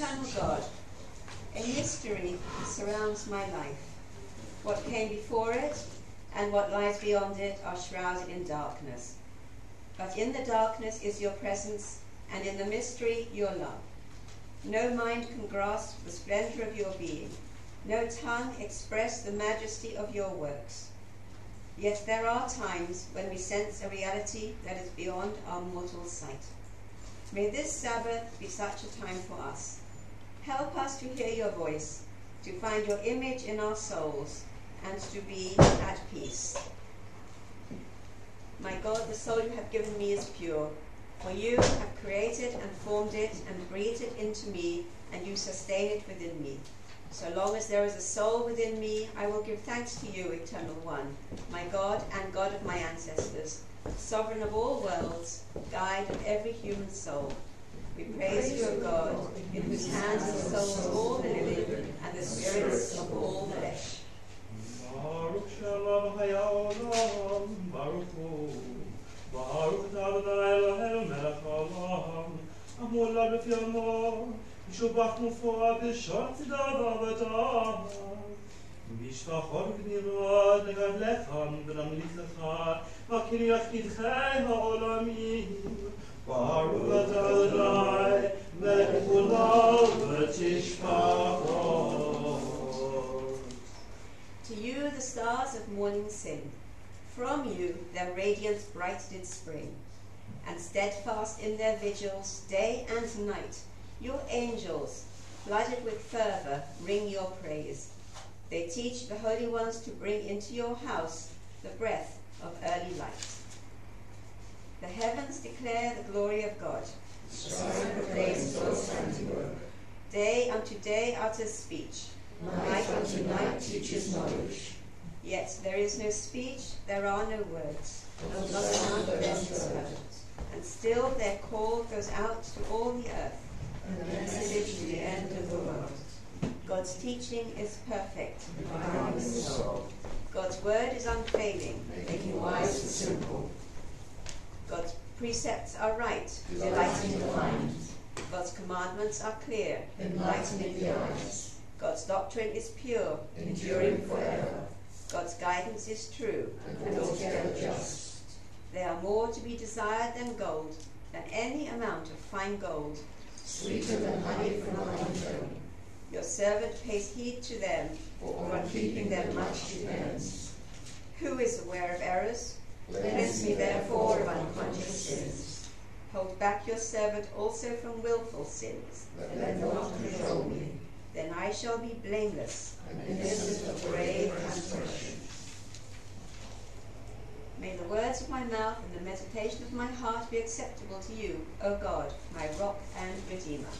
eternal God, a mystery surrounds my life. What came before it and what lies beyond it are shrouded in darkness. But in the darkness is your presence, and in the mystery your love. No mind can grasp the splendor of your being, no tongue express the majesty of your works. Yet there are times when we sense a reality that is beyond our mortal sight. May this Sabbath be such a time for us. Help us to hear your voice, to find your image in our souls, and to be at peace. My God, the soul you have given me is pure, for you have created and formed it and breathed it into me, and you sustain it within me. So long as there is a soul within me, I will give thanks to you, Eternal One, my God and God of my ancestors, sovereign of all worlds, guide of every human soul. We praise you, O God, in whose hands are the souls of all the living and the spirits of all flesh. Baruch shalom hayolam, Baruch hu, Baruch Adonai Eloheinu melech haolam, Amolad b'fiyamo, Mishubachnu for b'shor tzidava v'dah, Mishpachot v'nirod legadlechem v'namlit lecha, V'kiriach nidchei ha'olamim, Baruch Adonai melech kulam v'tishpachot. To you the stars of morning sing. From you their radiance bright did spring. And steadfast in their vigils, day and night, your angels, flooded with fervor, ring your praise. They teach the holy ones to bring into your house the breath of early light. The heavens declare the glory of God. The sky proclaims God's handiwork. Day unto day utters speech. Night unto night teaches knowledge. Yet there is no speech, there are no words, not a sound of them is heard. And still their call goes out to all the earth, And the message to the end of the world. God's teaching is perfect, Reviving the soul, God's word is unfailing, making wise the simple, God's precepts are right, delighting the mind, God's commandments are clear, enlightening the eyes, God's doctrine is pure, enduring forever, God's guidance is true, and altogether just. They are more to be desired than gold, than any amount of fine gold. Sweeter than honey from a honeycomb, Your servant pays heed to them, for on keeping them much depends. Who is aware of errors? Cleanse me therefore of unconscious sins. Hold back your servant also from willful sins. Let them not control me, Then I shall be blameless. and innocent of grave transgression. May the words of my mouth and the meditation of my heart be acceptable to you, O God, my rock and redeemer.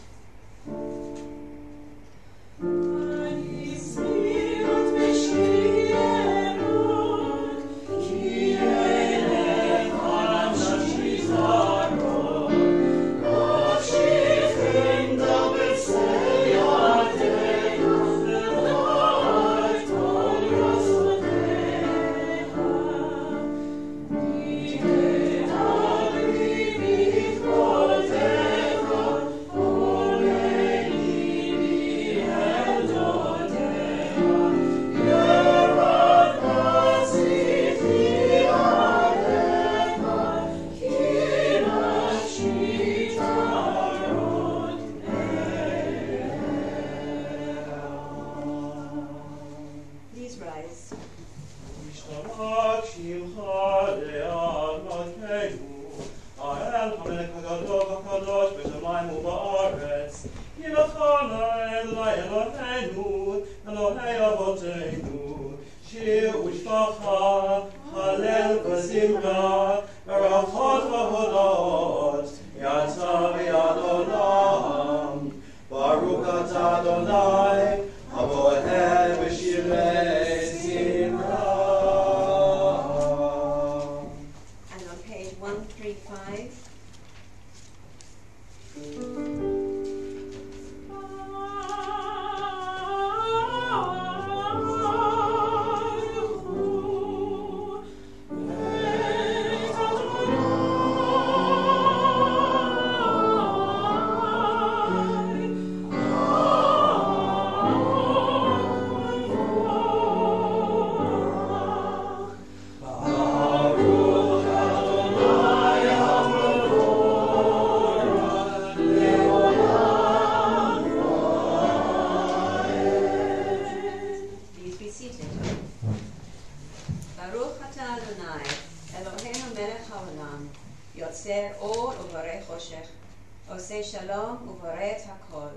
עושה שלום ובורא את הכל,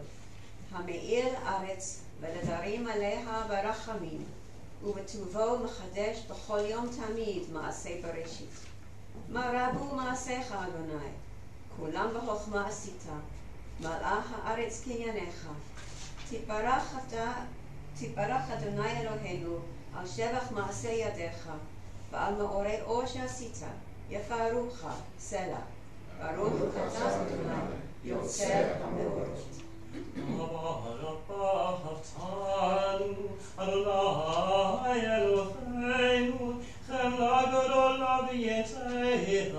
המאיר ארץ ולדרים עליה ברחמים, ובטובו מחדש בכל יום תמיד מעשה בראשית. מה רבו מעשיך, אדוני, כולם בחוכמה עשית, מלאה הארץ קנייניך. תפרח אדוני אלוהינו על שבח מעשה ידיך, ועל מאורי אור שעשית, יפארוך, סלע. ברוך אתה אדוני, יוצר המאורות. אדוני אלוהינו, חמלה גדולה ביתך,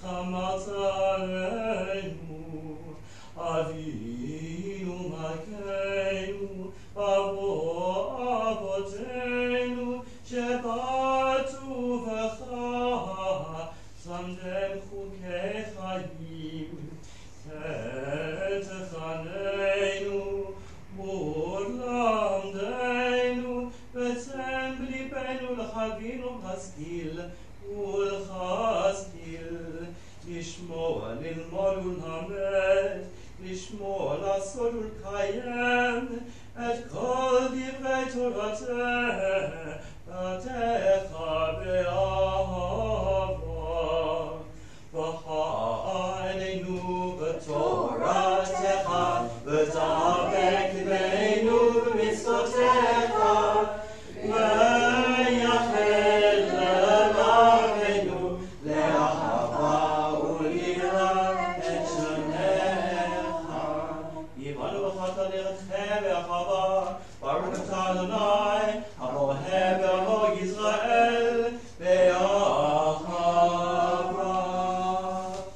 חמלת עלינו. אבינו מלכנו, אבו אבותינו, שבעטו בך, שמתם חוקי חיים. תחננו מול למדנו, ותן בליבנו לחבינו חסקיל ולחסקיל. לשמוע, ללמוד ולמד, לשמוע, לעשות ולקיים את כל דברי תורתך באהבה. בחרנו בתורתך, ודבק בנו במצוותיך, ויחל לבבנו לאהבה וליראה את שמך. יבנו בחרת דרככם באהבה, ברוך אתה אדוני, אלוהי בעמו ישראל, באהבה.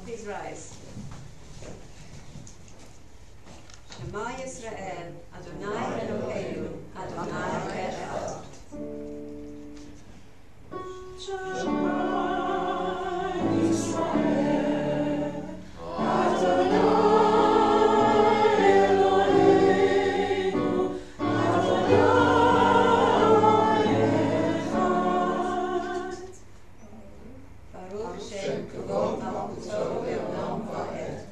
Please rise. Shema Yisrael, Adonai Eloheinu, Adonai Echad. Baruch Shem Kavod Malchuto Le'olam Va'ed.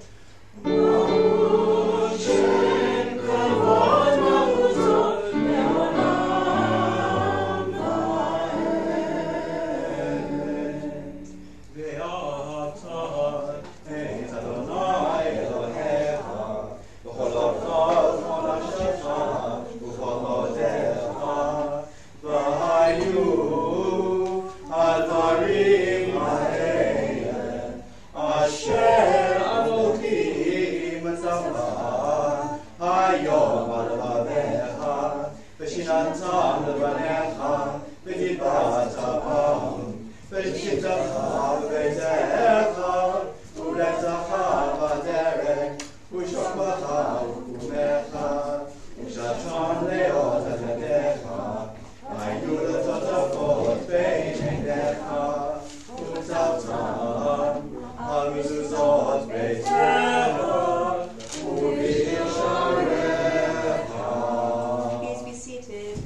Please be seated.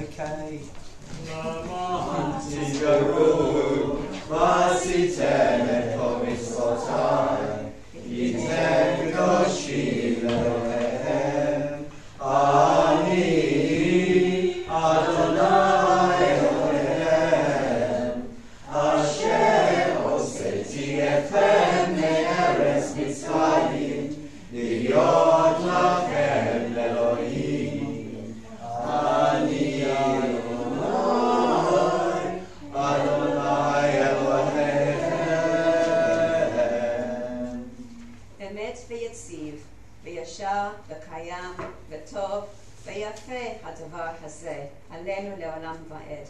Okay. אמת ויציב, וישר וקיים וטוב ויפה הדבר הזה, עלינו לעולם ועד.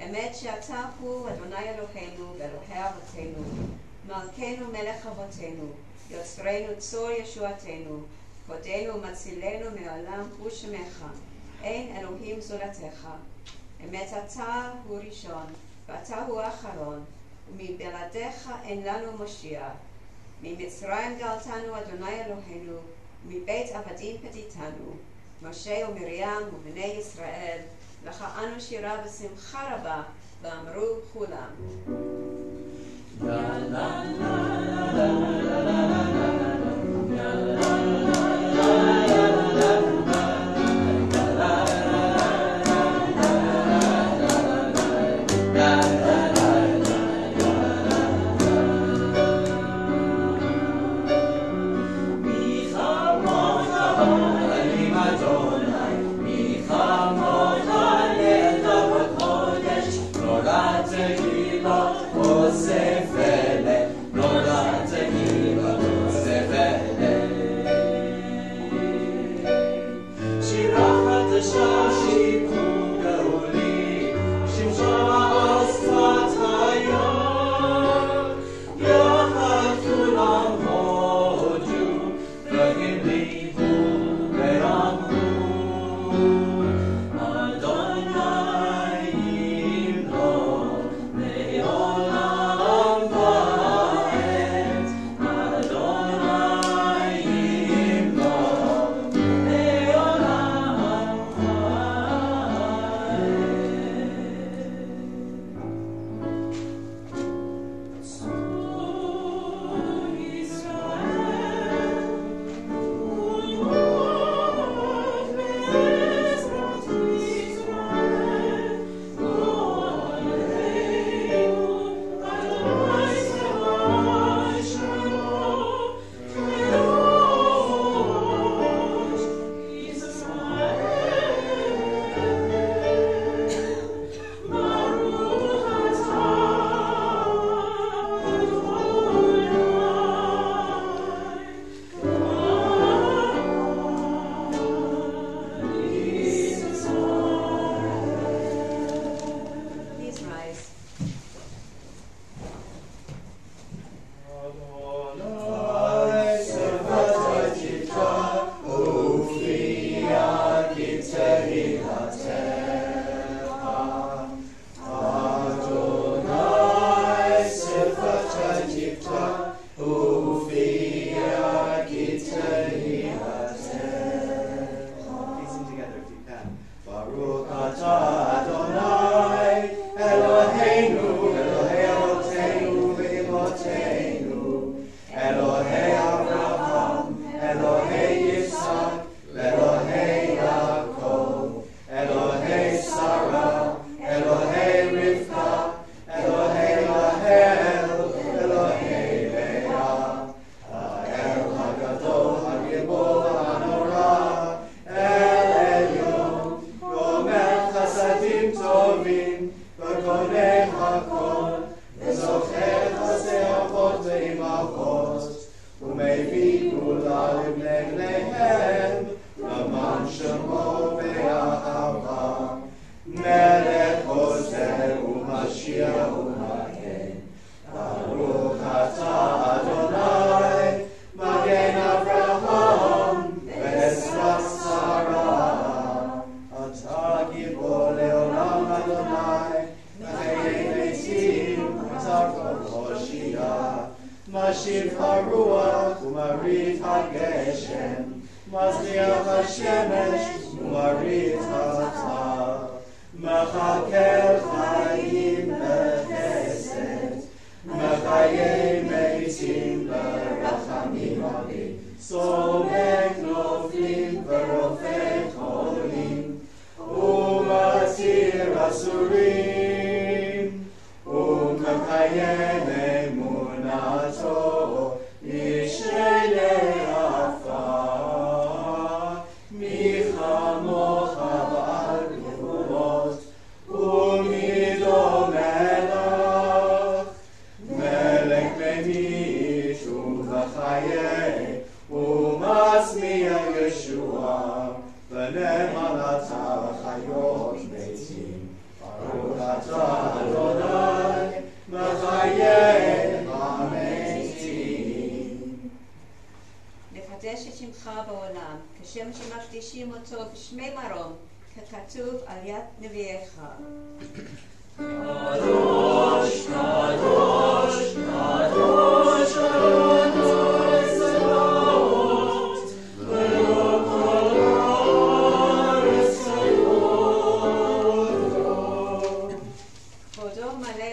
אמת שאתה הוא אדוני אלוהינו ואלוהי אבותינו, מלכנו מלך אבותינו, יוצרנו צור ישועתנו, קודנו ומצילנו מעולם הוא שמך, אין אלוהים זולתך. אמת אתה הוא ראשון, ואתה הוא אחרון, ומבלעדיך אין לנו מושיע. ממצרים גאלתנו אדוני אלוהינו, מבית עבדים פדיתנו. משה ומרים ובני ישראל, לך אנו שירה בשמחה רבה, ואמרו כולם.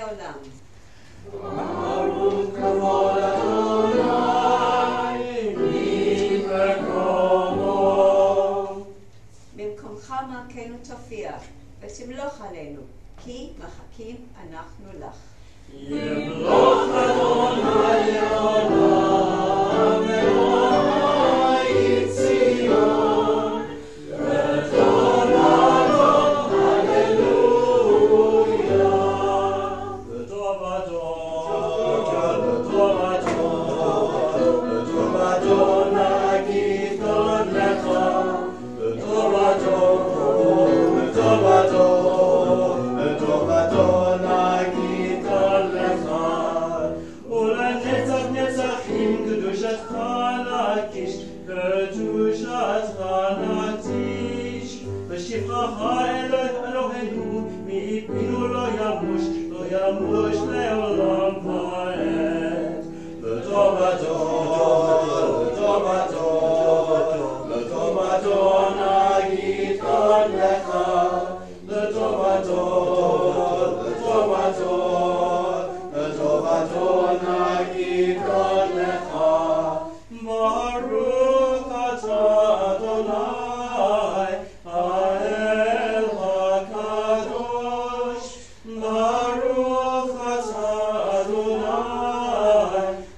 Olam. מלכנו תופיע, ותמלוך עלינו, כי מחכים אנחנו לך. ימלוך אדוני עולם ואוהי ציון, ותולדות הללויה. לטובתו נגיד God לך, לטובתו נגיד God לך, ולנצח נצחים קדושתך נקיש, קדושתך נקדיש. ושבחך אלוהינו מפינו לא ימוש לעולם ועד. לטובתו נגיד God לך, לטובתו נגיד God לך. ברוך אתה אדוני האל הקדוש, ברוך אתה אדוני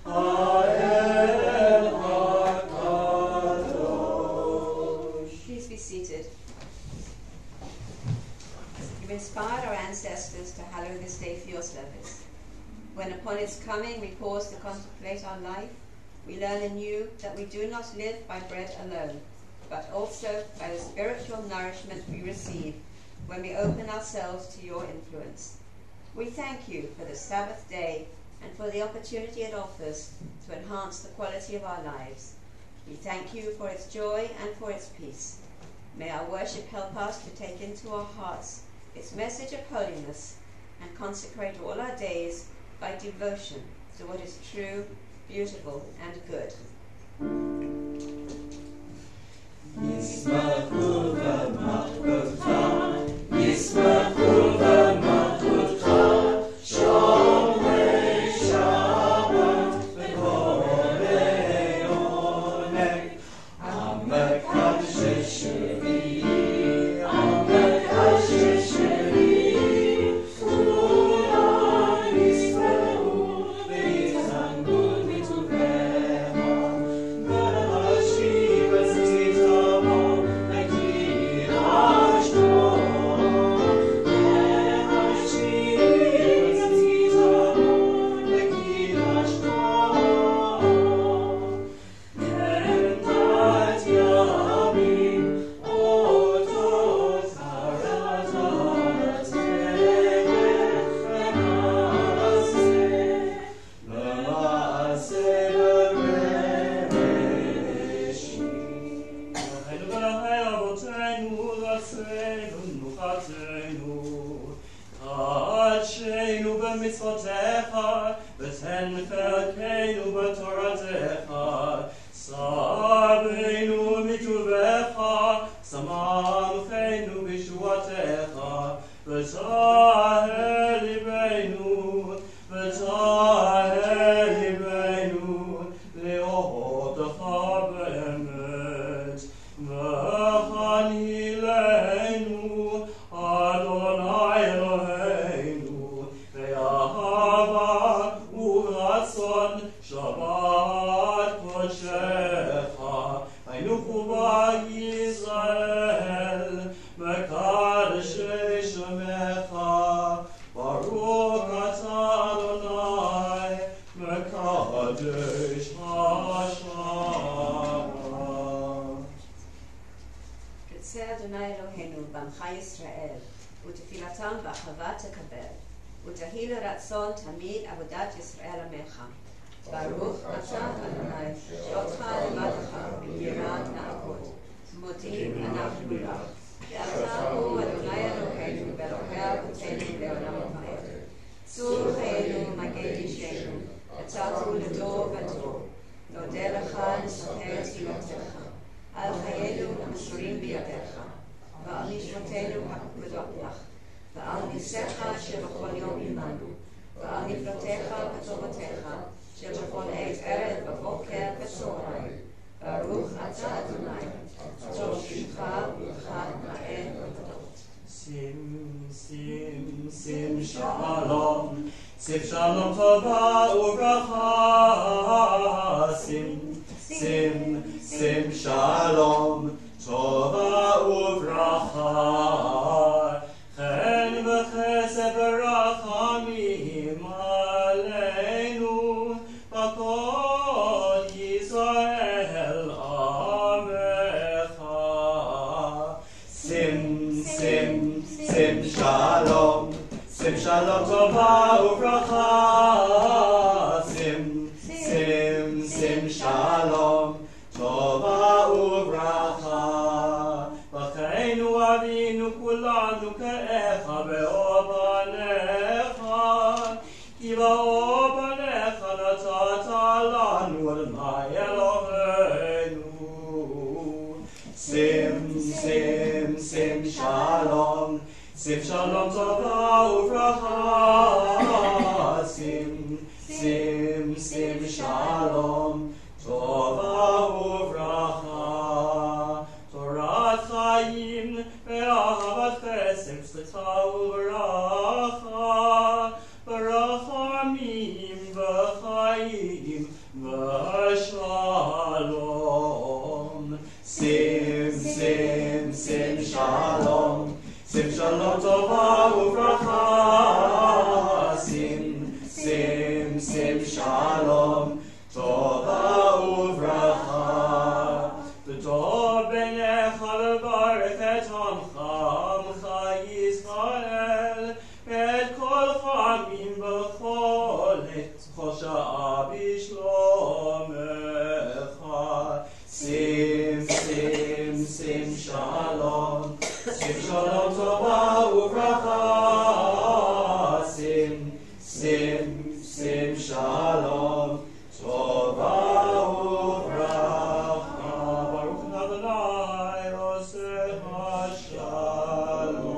האל הקדוש. Please be seated. You inspired our ancestors to hallow this day for your service. When upon its coming we pause to contemplate our life, we learn anew that we do not live by bread alone, but also by the spiritual nourishment we receive when we open ourselves to your influence. We thank you for the Sabbath day and for the opportunity it offers to enhance the quality of our lives. We thank you for its joy and for its peace. May our worship help us to take into our hearts its message of holiness and consecrate all our days by devotion to what is true, beautiful, and good. ישמחו במחוזך, ישמחו במחוזך, שומרי שבת וקורבני עונג. המקדש שביעי, המקדש שביעי, כולם ישמחו ויתענגו מטובך. והשיב את צאתך לקדש בו, והשיב את צאתך לקדש בו. כנדת ימים אותות הרעת למעשה בראשית. אלוהינו ואלוהי אבותינו, רצנו נוחתנו, קדשנו במצוותיך, ותן חלקנו בתורתך, סבנו מטובך, שמחנו בישועתך, ותהל ליבנו לאהובך באמת. וחנילנו אדוני אלוהינו באהבה ורצון שבת קודשך, חינוכו בישראל מקדשי שמך. ברוך אתה אדוני מקדש השבת. תרצה אדוני אלוהינו בעמך ישראל, ותפילתם באחווה תקבל, ותהי לרצון תמיד עבודת ישראל עמך. ברוך אתה אדוני, שאותך למדך ביראת נעבוד. מודים אנחנו לך, כי אתה הוא אדוני אלוהינו ואלוהי אבותינו לעולם ועד. צור חיינו מגן אישנו, אתה הוא לדור ודור. נודה לך נספר תפילותיך, על חיינו המסורים בידיך, ועל נשמותינו הכבודות לך, ועל ניסיך שבכל יום עמנו, ועל נפלותיך וטובותיך שבכל עת ערב בבוקר וצהריים. ברוך אתה אדוני, טוב שמך ולך נאה Sim shalom tova uvracha. Sim shalom tova uvracha. Chen v'chesed v'rachamim aleinu b'kol Yisrael amecha. Sim shalom. Sim shalom tova uvracha. Sim shalom tova uvracha. V'cheinu avinu kulanu ke'echa be'obanecha. Ki ba'obanecha natata lanu Adonai Eloheinu. Sim shalom. Sim shalom tova uvracha. Sim shalom tova uvracha. Torat chayim ve'ahavat chesed tzedka uvracha. Barachamim v'chayim v'shalom. Sim shalom. Sim shalom tova uvracha. Sim shalom tova uvracha. V'tov b'necha v'barech et amcha Yisrael v'et kol chamim v'chol sha'ah b'shlomecha. Sim shalom. Sim shalom tova uvracha. Sim shalom tova uvracha. Baruch Adonai oseh hashalom.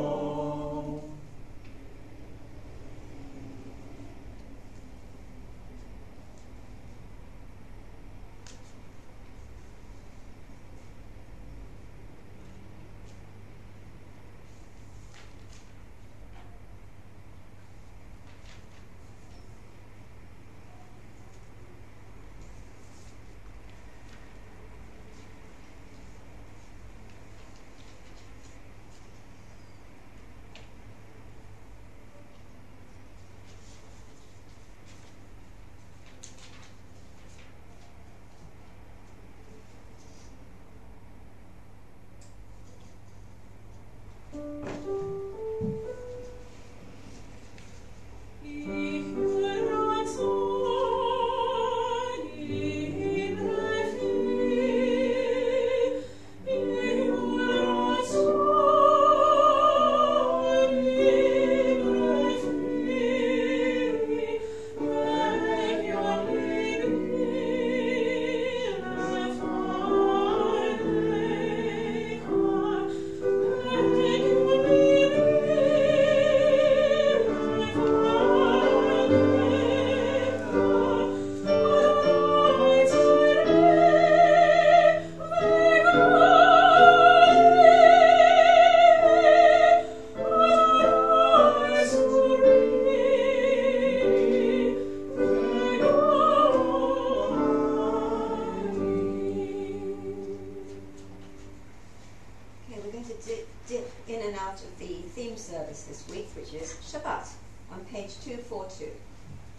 Dip in and out of the theme service this week, which is Shabbat, on page 242.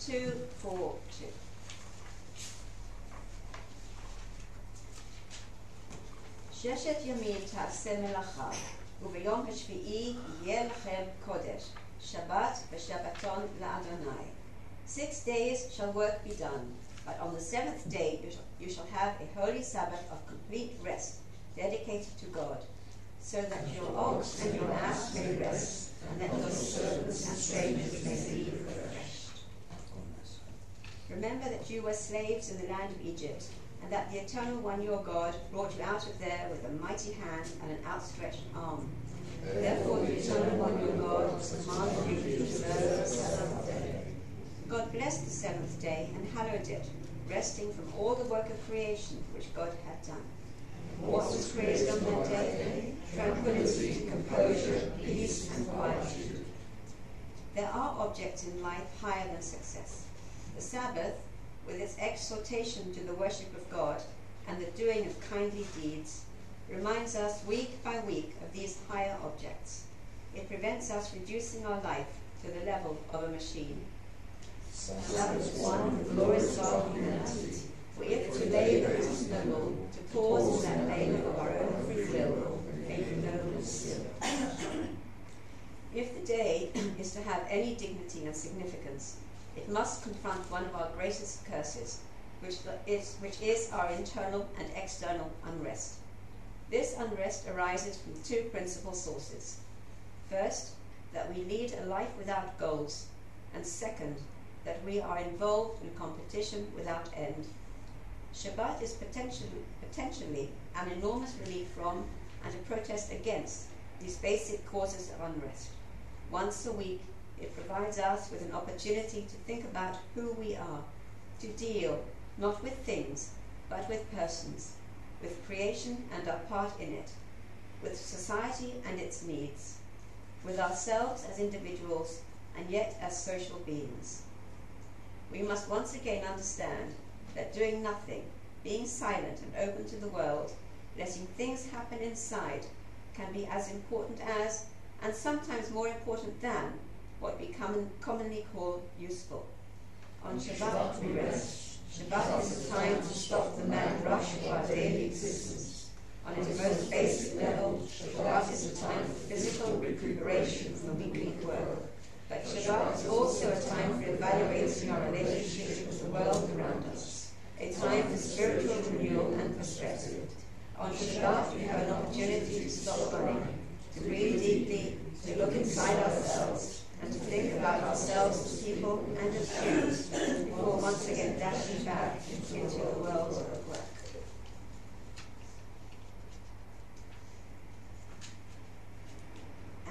242. Sheshet yamim ta'aseh melacha, u'beyom hashvi'i yeh lachem kodesh, Shabbat v'shabbaton la'Adonai. 6 days shall work be done, but on the 7th day you shall have a holy Sabbath of complete rest, dedicated to God, so that your ox and your ass may rest, and that your servants and strangers may be refreshed. Remember that you were slaves in the land of Egypt, and that the Eternal One your God brought you out of there with a mighty hand and an outstretched arm. Therefore the Eternal One your God commanded you to observe the Sabbath day. God blessed the 7th day and hallowed it, resting from all the work of creation which God had done. What was praised on that day? Tranquility, composure, peace, and quietude. There are objects in life higher than success. The Sabbath, with its exhortation to the worship of God and the doing of kindly deeds, reminds us week by week of these higher objects. It prevents us reducing our life to the level of a machine. Sabbath is one of the glories of our humanity. For if to labour is noble, to pause in that labour of our own free will, make noble as sin. If the day is to have any dignity and significance, it must confront one of our greatest curses, which is our internal and external unrest. This unrest arises from two principal sources. First, that we lead a life without goals, and second, that we are involved in competition without end. Shabbat is potentially an enormous relief from and a protest against these basic causes of unrest. Once a week, it provides us with an opportunity to think about who we are, to deal not with things, but with persons, with creation and our part in it, with society and its needs, with ourselves as individuals and yet as social beings. We must once again understand that doing nothing, being silent and open to the world, letting things happen inside, can be as important as, and sometimes more important than, what we commonly call useful. On Shabbat we rest. Shabbat is a time to stop the mad rush of our daily existence. On its most basic level, Shabbat is a time for physical recuperation from weekly work. But Shabbat is also a time for evaluating our relationship with the world around us, a time for spiritual renewal and perspective. On Shabbat, we have an opportunity to stop running, to breathe deeply, to look inside ourselves, and to think about ourselves as people and as humans before once again dashing back into the world of work.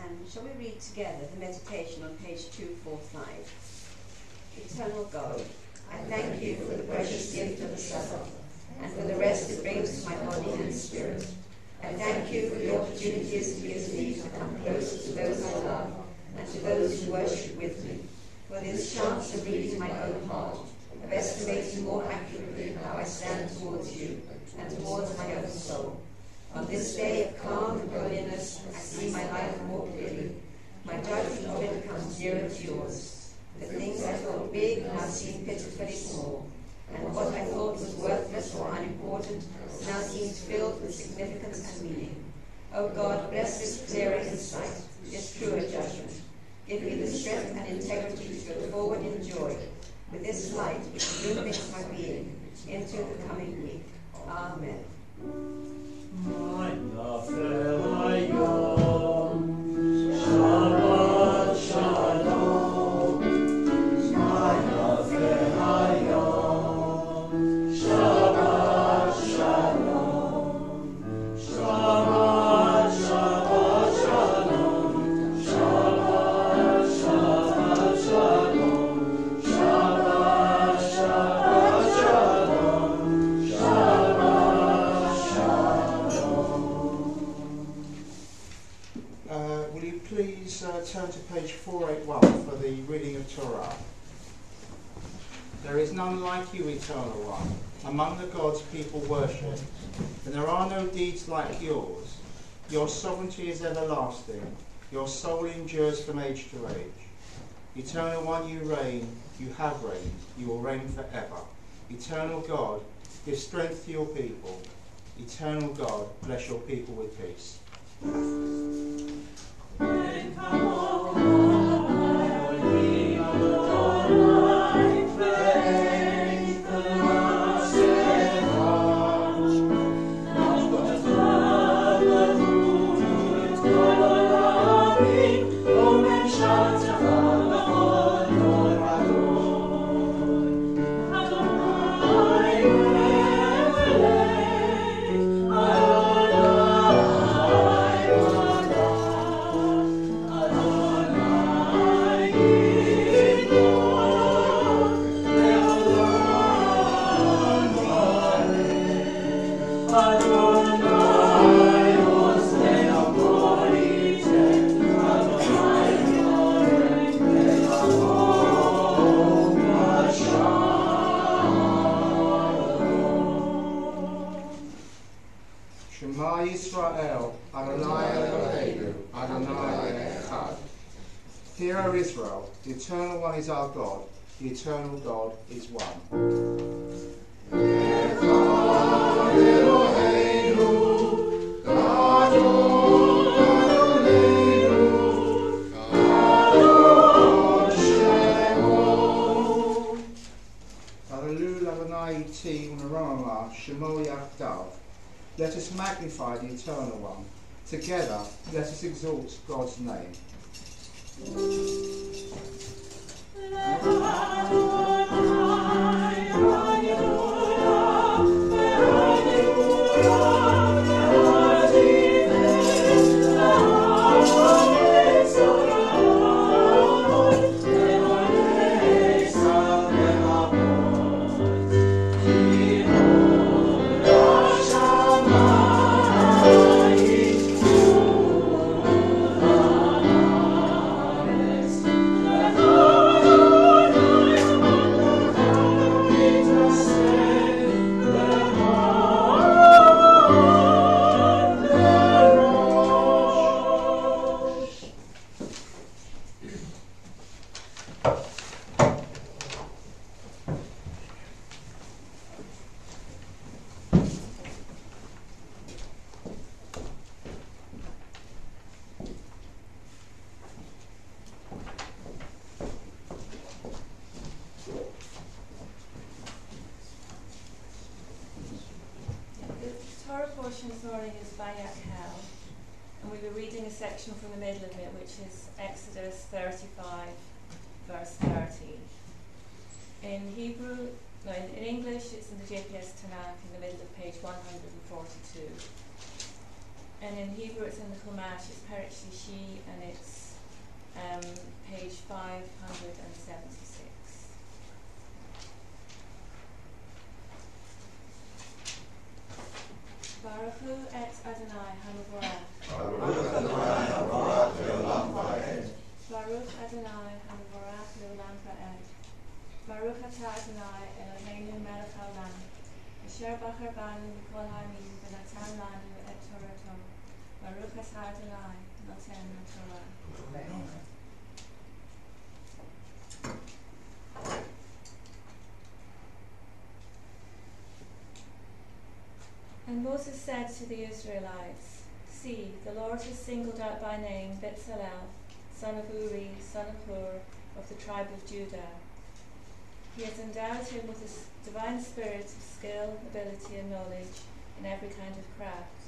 And shall we read together the meditation on page 245? Eternal God, I thank you for the precious gift of the Sabbath, and for the rest it brings to my body and spirit. I thank you for the opportunities it gives me to come closer to those I love, and to those who worship with me, for this chance of reading my own heart, of estimating more accurately how I stand towards you, and towards my own soul. On this day of calm and holiness, I see my life more clearly. My judgment of it comes nearer to yours. The things I thought big now seem pitifully small, and what I thought was worthless or unimportant now seems filled with significance and meaning. O God, bless this clearer insight, this truer judgment. Give me the strength and integrity to go forward in joy, with this light which illuminates my being into the coming week. Amen. Shabbat Shalom. Shabbat Shalom. Shabbat Shabbat Shalom. Shabbat Shabbat Shalom. Shabbat Shabbat Shalom. Shabbat Shalom. Will you please turn to page 481 for the reading of Torah. There is none like you, Eternal One, among the gods people worship, and there are no deeds like yours. Your sovereignty is everlasting. Your soul endures from age to age. Eternal One, you reign, you have reigned, you will reign forever. Eternal God, give strength to your people. Eternal God, bless your people with peace. Adonai, Yisrael, Adonai Eloheinu, Adonai Echad. Hear, O Israel, the Eternal One is our God, the Eternal God is one. Let us magnify the Eternal One. Together, let us exalt God's name. This morning is Bayak Hel, and we'll be reading a section from the middle of it, which is Exodus 35, verse 30. In English, it's in the JPS Tanakh in the middle of page 142. And in Hebrew, it's in the Chumash, it's Perek Shlishi, and it's page 576. Baruch Hu et Adonai HaMevorach. Baruch Adonai HaMevorach Le'olam Va'ed. Baruch Atah Adonai Eloheinu Melech Haolam. Asher bachar banu mikol ha'amim v'natan lanu et Torato. Baruch Atah Adonai Noten HaTorah. And Moses said to the Israelites, See, the Lord has singled out by name Bezalel, son of Uri, son of Hur, of the tribe of Judah. He has endowed him with a divine spirit of skill, ability and knowledge in every kind of craft,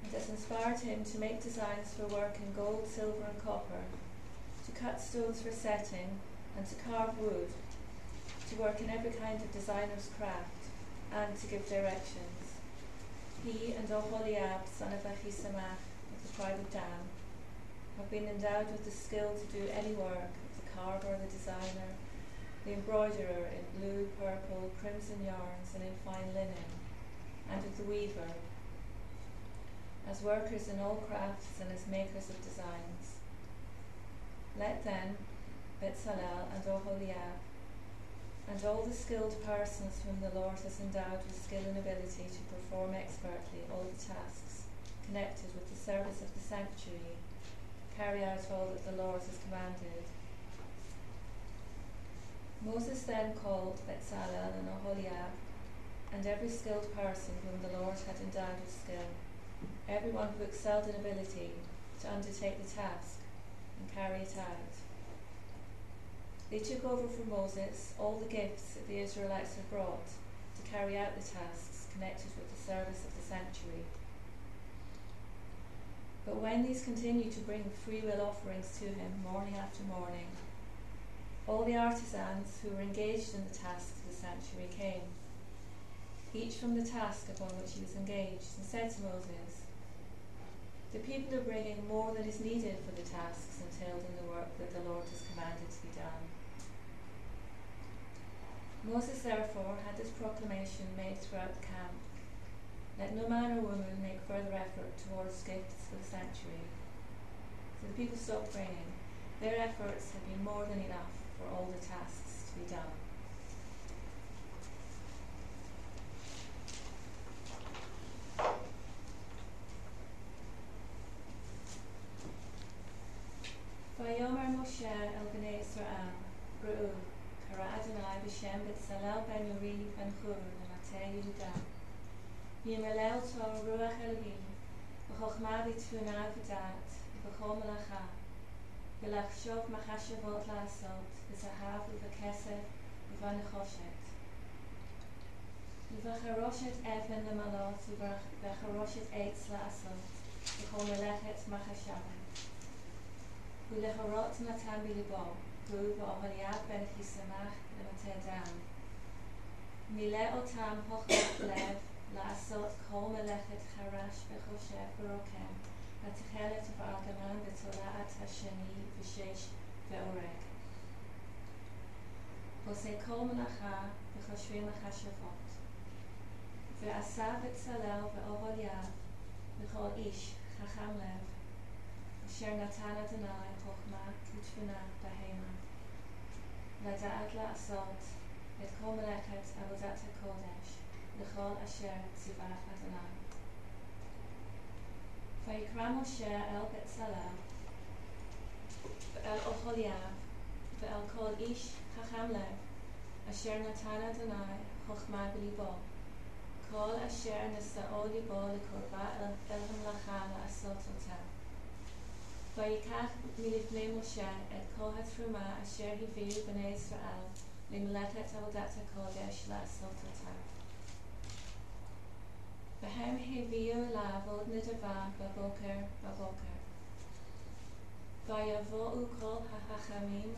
and has inspired him to make designs for work in gold, silver and copper, to cut stones for setting, and to carve wood, to work in every kind of designer's craft, and to give directions. He and Oholiab, son of Ahisamach, of the tribe of Dan, have been endowed with the skill to do any work of the carver, the designer, the embroiderer in blue, purple, crimson yarns and in fine linen, and of the weaver, as workers in all crafts and as makers of designs. Let then Bezalel and Oholiab and all the skilled persons whom the Lord has endowed with skill and ability to perform expertly all the tasks connected with the service of the sanctuary, carry out all that the Lord has commanded. Moses then called Bezalel and Oholiab, and every skilled person whom the Lord had endowed with skill, everyone who excelled in ability, to undertake the task and carry it out. They took over from Moses all the gifts that the Israelites had brought to carry out the tasks connected with the service of the sanctuary. But when these continued to bring free will offerings to him morning after morning, all the artisans who were engaged in the tasks of the sanctuary came, each from the task upon which he was engaged, and said to Moses, The people are bringing more than is needed for the tasks entailed in the work that the Lord has commanded to be done. Moses therefore had this proclamation made throughout the camp: Let no man or woman make further effort towards gifts for the sanctuary. So the people stopped bringing. Their efforts had been more than enough for all the tasks to be done. Moshe el b'nei Yisrael, Ru'u, Kara Adonai b'shem b'tzalel ben Uri ben Hur l'matei Yehuda. Yimalel Tor Ruach Elohim, v'chochma v'tfuna v'dat, v'chol melacha, v'lachshov machashavot la'asot, v'zahav v'kesef v'vanechoshet. V'charoshet even l'malot, v'charoshet eitz la'asot, v'chol melechet machashavet. ולהורות נתן בליבו, הוא ואוהליו בן אחיסמך למטה דם. מילא אותם הוכלת לב לעשות כל מלאכת חרש וחושב ורוקם, התכלת וארגמן בתולעת השני ושש ואורג. עושה כל מלאכה וחושבים מחשבות. ועשה בצלאל ואוהליו וכל איש חכם לב, אשר נתן אדוני חוכמה ותבונה בהמה, לדעת לעשות את כל מלאכת עבודת הקודש לכל אשר ציווה אדוני. ויקרא משה אל בצלאל ואל אוהליו ואל כל איש חכם לב, אשר נתן אדוני חוכמה בליבו, כל אשר נשאו ליבו לקרבה אל המלאכה לעשות אותה. ויקח מלפני משה את כל התרומה אשר הביאו בני ישראל למלאכת עבודת הקודש לעשות אותה. והם הביאו אליו עוד נדבה בבוקר. ויבואו כל החכמים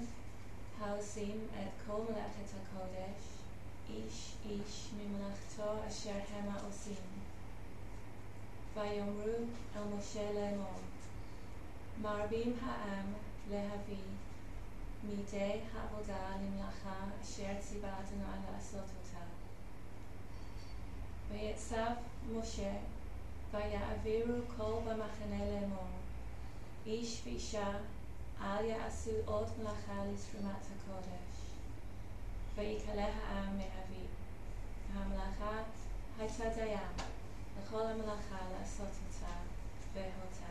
העושים את כל מלאכת הקודש, איש איש ממלאכתו אשר המה עושים. ויאמרו אל משה לאמור, מרבים העם להביא מידי העבודה למלאכה אשר ציווה אדוני לעשות אותה. ויצב משה ויעבירו כל במחנה לאמור, איש ואישה אל יעשו עוד מלאכה לתרומת הקודש. ויקלה העם מהביא. והמלאכה הייתה דיין לכל המלאכה לעשות אותה והותתה.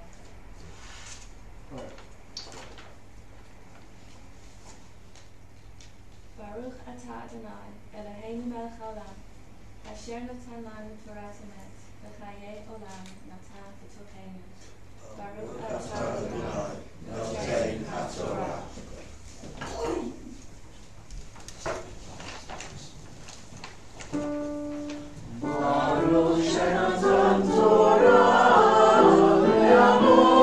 ברוך אתה אדוני, אלוהינו מלך העולם, אשר נתן לנו תורת אמת, וחיי עולם נטע בתוכנו. ברוך אתה אדוני, נותן התורה. ברוך שנתן תורה לעמו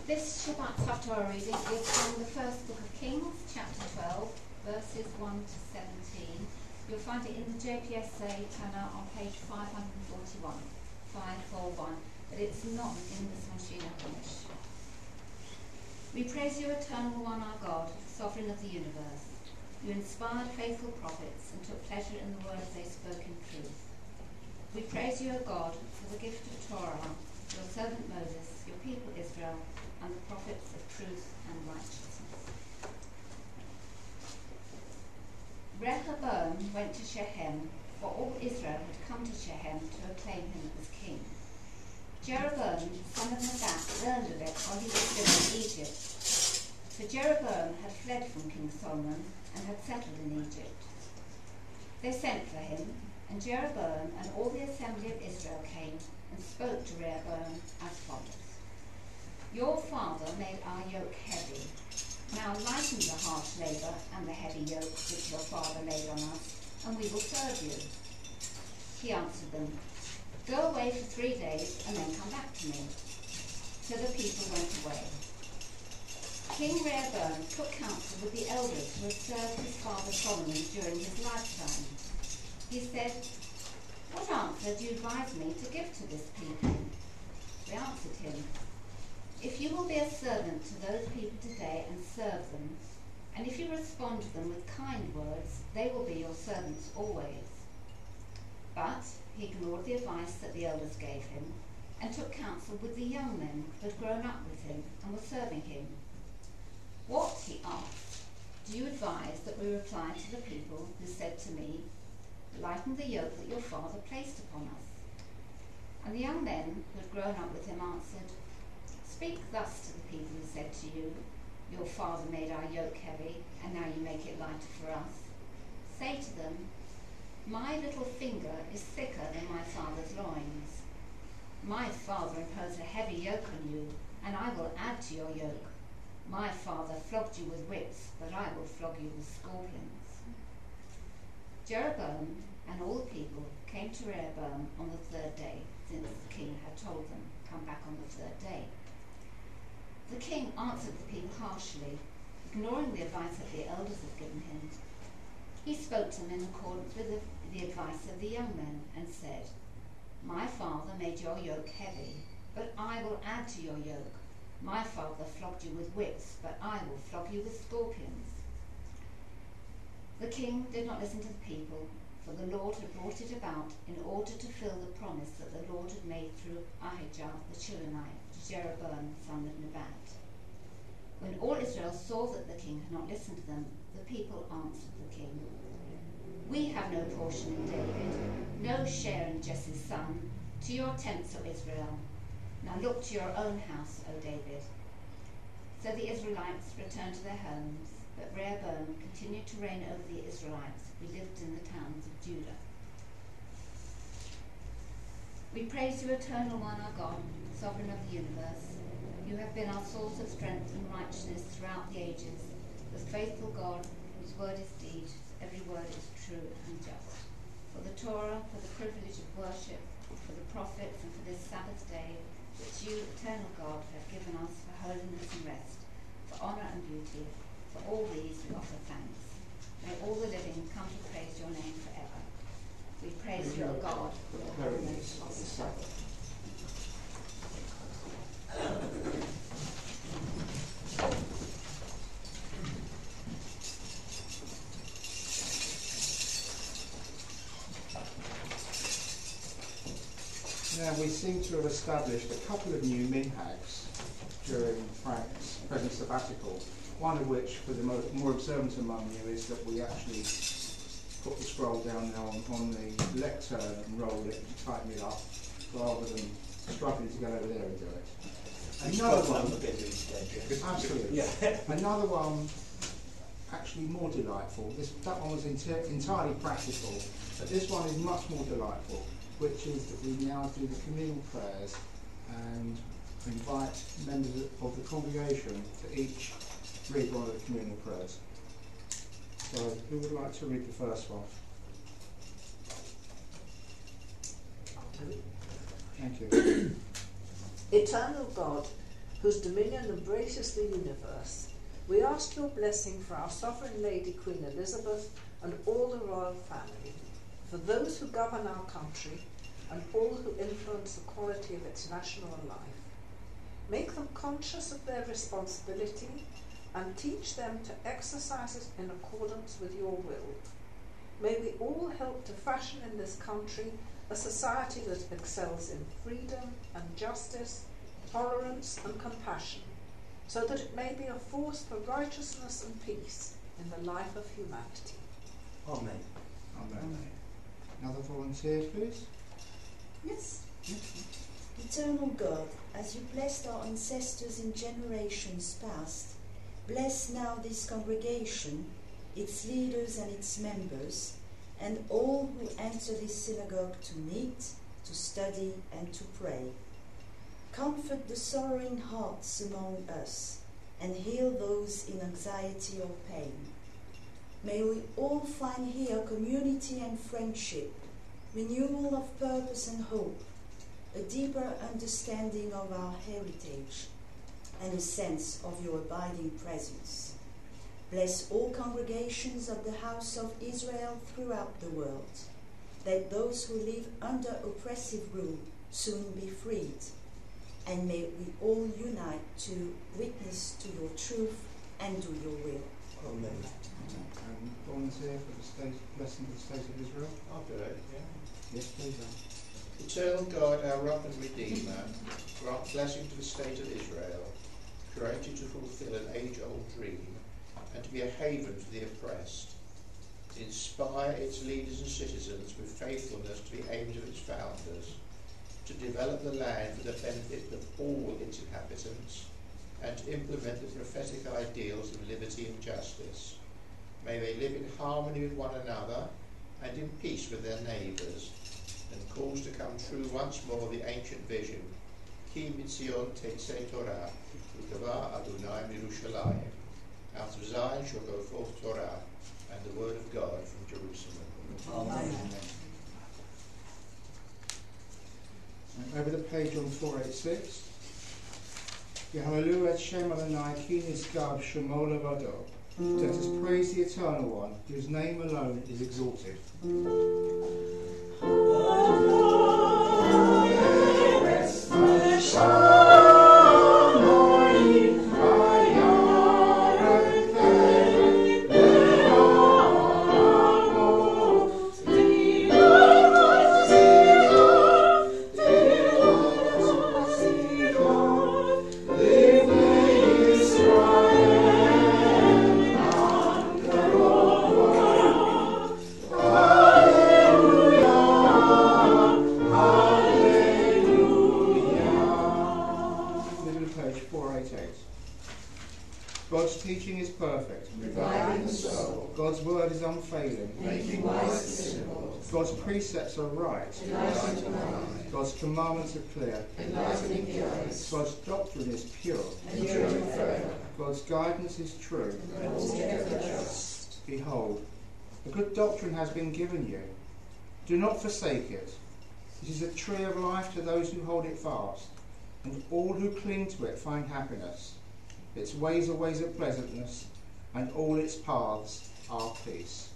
This Shabbat Haftarah reading is from the first book of Kings, chapter 12, verses 1 to 17. You'll find it in the JPSA Tanna on page 541, but it's not in the Smashina Hamish. We praise you, eternal one, our God, sovereign of the universe. You inspired faithful prophets and took pleasure in the words they spoke in truth. We praise you, O God, for the gift of Torah, your servant Moses, your people Israel, and the prophets of truth and righteousness. Rehoboam went to Shechem, for all Israel had come to Shechem to acclaim him as king. Jeroboam, son of Nebat, learned of it while he was still in Egypt. For Jeroboam had fled from King Solomon and had settled in Egypt. They sent for him, and Jeroboam and all the assembly of Israel came and spoke to Rehoboam as follows. Your father made our yoke heavy. Now lighten the harsh labour and the heavy yoke which your father laid on us, and we will serve you. He answered them, "Go away for 3 days and then come back to me." So the people went away. King Rehoboam took counsel with the elders who had served his father Solomon during his lifetime. He said, "What answer do you advise me to give to this people?" They answered him, "If you will be a servant to those people today and serve them, and if you respond to them with kind words, they will be your servants always." But he ignored the advice that the elders gave him and took counsel with the young men who had grown up with him and were serving him. "What," he asked, "do you advise that we reply to the people who said to me, 'Lighten the yoke that your father placed upon us'?" And the young men who had grown up with him answered, "Speak thus to the people who said to you, 'Your father made our yoke heavy, and now you make it lighter for us.' Say to them, 'My little finger is thicker than my father's loins. My father imposed a heavy yoke on you, and I will add to your yoke. My father flogged you with whips, but I will flog you with scorpions." Jeroboam and all the people came to Rehoboam on the 3rd day, since the king had told them, "Come back on the 3rd day." The king answered the people harshly, ignoring the advice that the elders had given him. He spoke to them in accordance with the advice of the young men and said, "My father made your yoke heavy, but I will add to your yoke. My father flogged you with whips, but I will flog you with scorpions." The king did not listen to the people, for the Lord had brought it about in order to fulfill the promise that the Lord had made through Ahijah the Shilonite to Jeroboam son of Nebat. When all Israel saw that the king had not listened to them, the people answered the king, "We have no portion in David, no share in Jesse's son. To your tents, O Israel. Now look to your own house, O David." So the Israelites returned to their homes, but Rehoboam continued to reign over the Israelites who lived in the towns of Judah. We praise you, Eternal One, our God, Sovereign of the universe. You have been our source of strength and righteousness throughout the ages, the faithful God whose word is deed, every word is true and just. For the Torah, for the privilege of worship, for the prophets, and for this Sabbath day, which you, eternal God, have given us for holiness and rest, for honour and beauty, for all these we offer thanks. May all the living come to praise your name forever. We praise you, O God, for the holiness of the Sabbath. Now, we seem to have established a couple of new minhags during Frank's present sabbatical, one of which, for the more observant among you, is that we actually put the scroll down there on the lectern and roll it and tighten it up, rather than struggling to get over there and do it. Another one, absolutely. Yeah. Another one, actually more delightful. That one was entirely practical, but this one is much more delightful, which is that we now do the communal prayers and invite members of the congregation to each read one of the communal prayers. So, who would like to read the first one? Thank you. Eternal God, whose dominion embraces the universe, we ask your blessing for our Sovereign Lady Queen Elizabeth and all the royal family, for those who govern our country and all who influence the quality of its national life. Make them conscious of their responsibility and teach them to exercise it in accordance with your will. May we all help to fashion in this country a society that excels in freedom and justice, tolerance and compassion, so that it may be a force for righteousness and peace in the life of humanity. Amen. Amen. Another volunteer, please? Yes. Eternal God, as you blessed our ancestors in generations past, bless now this congregation, its leaders and its members, and all who enter this synagogue to meet, to study and to pray. Comfort the sorrowing hearts among us, and heal those in anxiety or pain. May we all find here community and friendship, renewal of purpose and hope, a deeper understanding of our heritage, and a sense of your abiding presence. Bless all congregations of the house of Israel throughout the world, that those who live under oppressive rule soon be freed, and may we all unite to witness to your truth and do your will. Amen. Volunteer for the state, blessing of the state of Israel. I'll do it, yeah. Yes, please. Eternal God, our rock and redeemer, grant blessing to the state of Israel, created to fulfill an age-old dream and to be a haven for the oppressed, to inspire its leaders and citizens with faithfulness to the aims of its founders, to develop the land for the benefit of all its inhabitants, and to implement the prophetic ideals of liberty and justice. May they live in harmony with one another and in peace with their neighbours, and cause to come true once more the ancient vision, Ki mitzion tetzei Torah, Ukava Adonai Yerushalayim. Out of Zion shall go forth Torah, and the word of God from Jerusalem. Amen. Over the page on 486. Yehalelu et Shem Adonai ki nizkab shemo levado. Let us praise the Eternal One, whose name alone is exalted. God's teaching is perfect, Reviving the soul, God's word is unfailing, making wise the simple, God's precepts are right, enlightening the mind, God's commandments are clear, enlightening the eyes, God's doctrine is pure, enduring forever, God's guidance is true. and altogether just. Behold, a good doctrine has been given you. Do not forsake it. It is a tree of life to those who hold it fast, and all who cling to it find happiness. Its ways are ways of pleasantness, and all its paths are peace.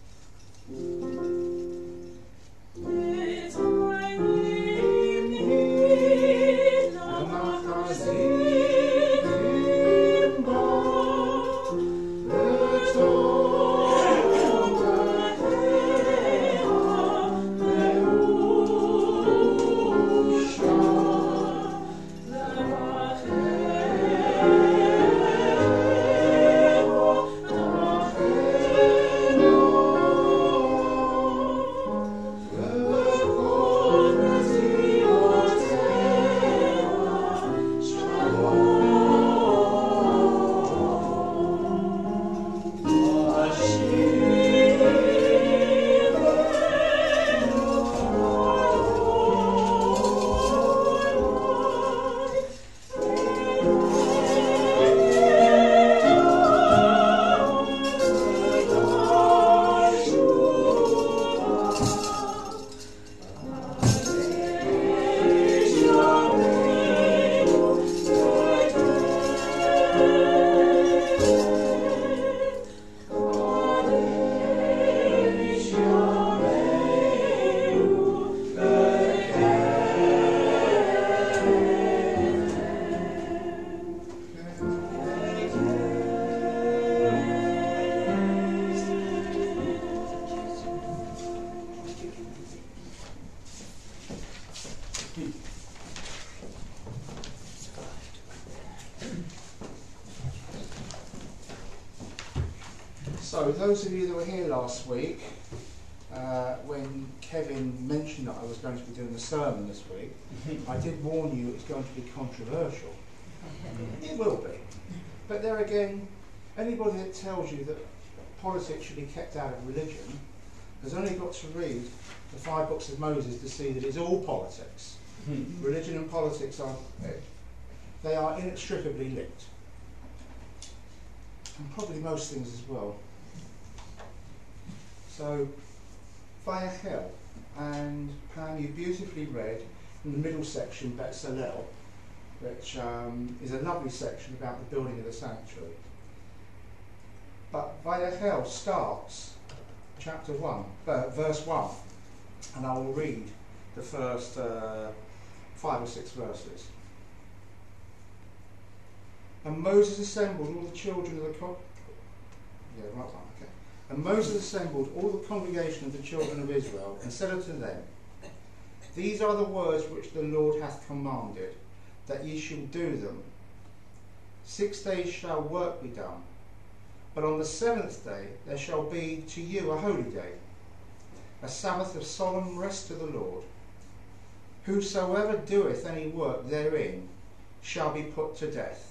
So, those of you that were here last week, when Kevin mentioned that I was going to be doing a sermon this week, I did warn you it's going to be controversial. It will be. But there again, anybody that tells you that politics should be kept out of religion has only got to read the 5 books of Moses to see that it's all politics. Religion and politics they are inextricably linked. And probably most things as well. So, via hell, And Pam, you beautifully read in the middle section, Betzalel, which is a lovely section about the building of the sanctuary. But Vayachel starts chapter 1, verse 1, and I will read the first 5 or 6 verses. And Moses assembled all the children of the And Moses assembled all the congregation of the children of Israel, and said unto them, These are the words which the Lord hath commanded, that ye shall do them. 6 days shall work be done, but on the 7th day there shall be to you a holy day, a Sabbath of solemn rest to the Lord. Whosoever doeth any work therein shall be put to death.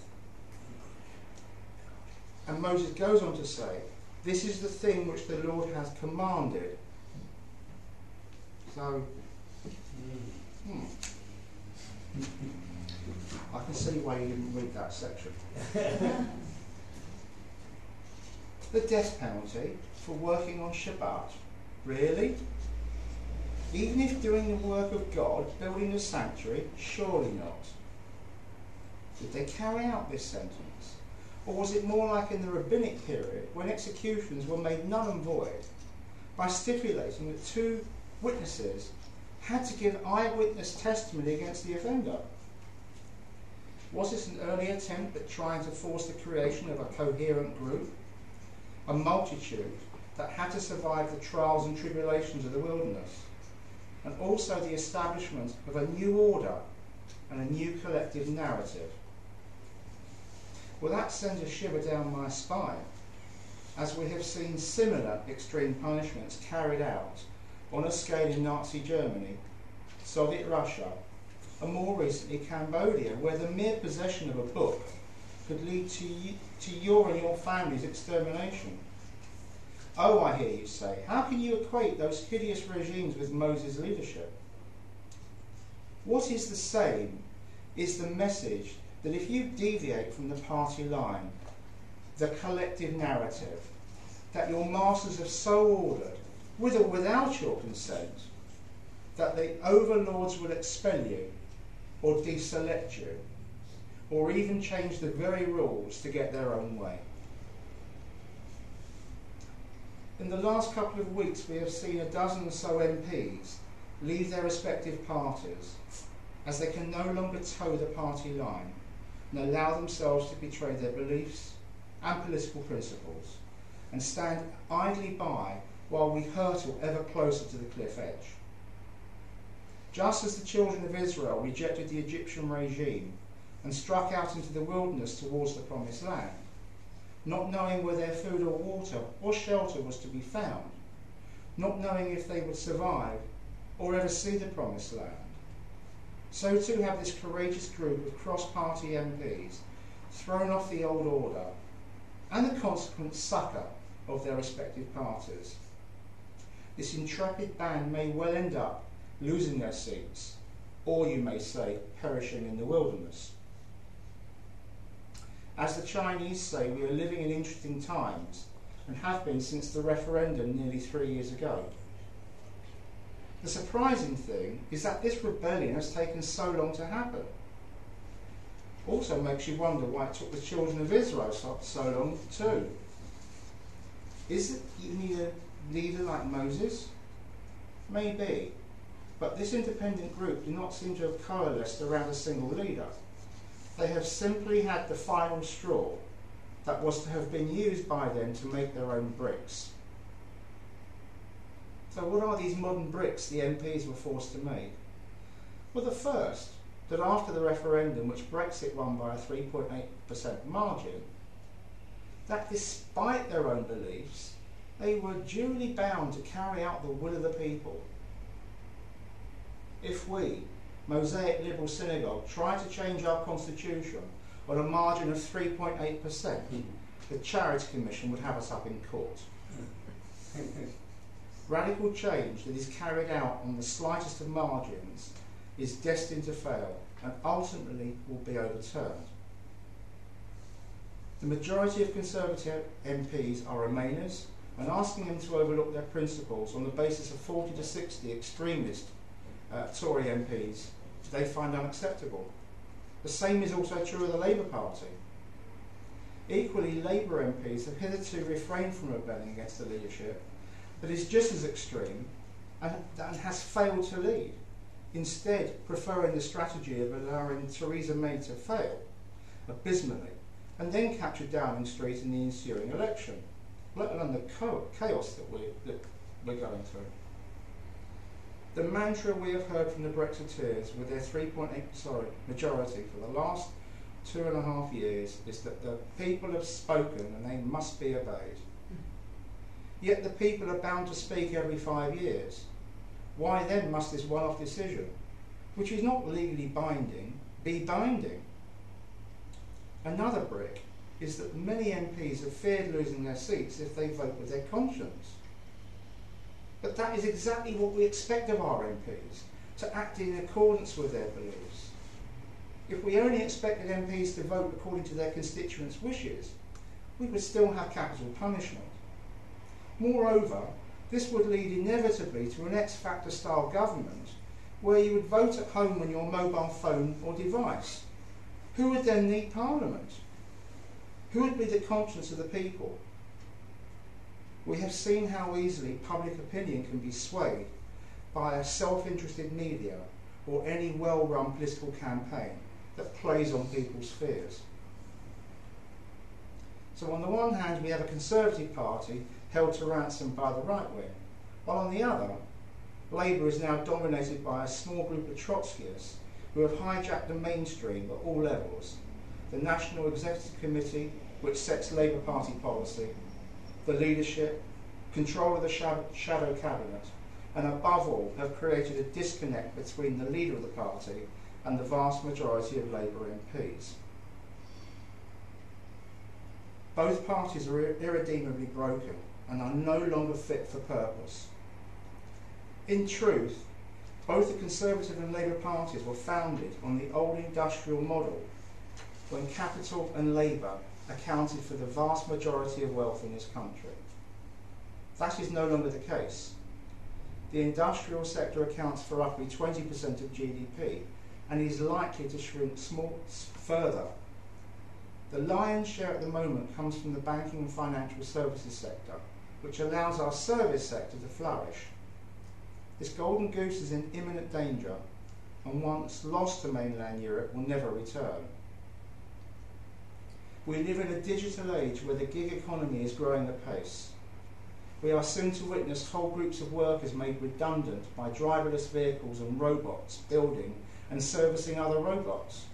And Moses goes on to say, this is the thing which the Lord has commanded. So, I can see why you didn't read that section. The death penalty for working on Shabbat? Really? Even if doing the work of God, building a sanctuary? Surely not. Did they carry out this sentence? Or was it more like in the rabbinic period, when executions were made null and void, by stipulating that 2 witnesses had to give eyewitness testimony against the offender? Was this an early attempt at trying to force the creation of a coherent group, a multitude that had to survive the trials and tribulations of the wilderness, and also the establishment of a new order and a new collective narrative? Well, that sends a shiver down my spine, as we have seen similar extreme punishments carried out on a scale in Nazi Germany, Soviet Russia, and more recently Cambodia, where the mere possession of a book could lead to your and your family's extermination. Oh, I hear you say, how can you equate those hideous regimes with Moses' leadership? What is the same is the message that if you deviate from the party line, the collective narrative, that your masters have so ordered, with or without your consent, that the overlords will expel you, or deselect you, or even change the very rules to get their own way. In the last couple of weeks we have seen a dozen or so MPs leave their respective parties, as they can no longer toe the party line and allow themselves to betray their beliefs and political principles, and stand idly by while we hurtle ever closer to the cliff edge. Just as the children of Israel rejected the Egyptian regime and struck out into the wilderness towards the promised land, not knowing where their food or water or shelter was to be found, not knowing if they would survive or ever see the promised land, so too have this courageous group of cross-party MPs thrown off the old order and the consequent succour of their respective parties. This intrepid band may well end up losing their seats, or you may say, perishing in the wilderness. As the Chinese say, we are living in interesting times, and have been since the referendum nearly 3 years ago. The surprising thing is that this rebellion has taken so long to happen. Also makes you wonder why it took the children of Israel so long too. Is it you need a leader like Moses? Maybe. But this independent group do not seem to have coalesced around a single leader. They have simply had the final straw that was to have been used by them to make their own bricks. So what are these modern bricks the MPs were forced to make? Well, the first, that after the referendum, which Brexit won by a 3.8% margin, that despite their own beliefs, they were duly bound to carry out the will of the people. If we, Mosaic Liberal Synagogue, try to change our constitution on a margin of 3.8%, the Charity Commission would have us up in court. Radical change that is carried out on the slightest of margins is destined to fail and ultimately will be overturned. The majority of Conservative MPs are Remainers and asking them to overlook their principles on the basis of 40 to 60 extremist Tory MPs they find unacceptable. The same is also true of the Labour Party. Equally, Labour MPs have hitherto refrained from rebelling against the leadership that is just as extreme and has failed to lead, instead preferring the strategy of allowing Theresa May to fail abysmally and then capture Downing Street in the ensuing election, let alone the chaos that we're going through. The mantra we have heard from the Brexiteers with their 3.8% majority for the last 2.5 years is that the people have spoken and they must be obeyed. Yet the people are bound to speak every 5 years. Why then must this one-off decision, which is not legally binding, be binding? Another brick is that many MPs have feared losing their seats if they vote with their conscience. But that is exactly what we expect of our MPs, to act in accordance with their beliefs. If we only expected MPs to vote according to their constituents' wishes, we would still have capital punishment. Moreover, this would lead inevitably to an X Factor style government where you would vote at home on your mobile phone or device. Who would then need Parliament? Who would be the conscience of the people? We have seen how easily public opinion can be swayed by a self-interested media or any well-run political campaign that plays on people's fears. So on the one hand, we have a Conservative Party held to ransom by the right wing, while on the other, Labour is now dominated by a small group of Trotskyists who have hijacked the mainstream at all levels, the National Executive Committee, which sets Labour Party policy, the leadership, control of the shadow cabinet, and above all have created a disconnect between the leader of the party and the vast majority of Labour MPs. Both parties are irredeemably broken and are no longer fit for purpose. In truth, both the Conservative and Labour parties were founded on the old industrial model when capital and labour accounted for the vast majority of wealth in this country. That is no longer the case. The industrial sector accounts for roughly 20% of GDP and is likely to shrink further. The lion's share at the moment comes from the banking and financial services sector, which allows our service sector to flourish. This golden goose is in imminent danger, and once lost to mainland Europe will never return. We live in a digital age where the gig economy is growing apace. We are soon to witness whole groups of workers made redundant by driverless vehicles and robots building and servicing other robots.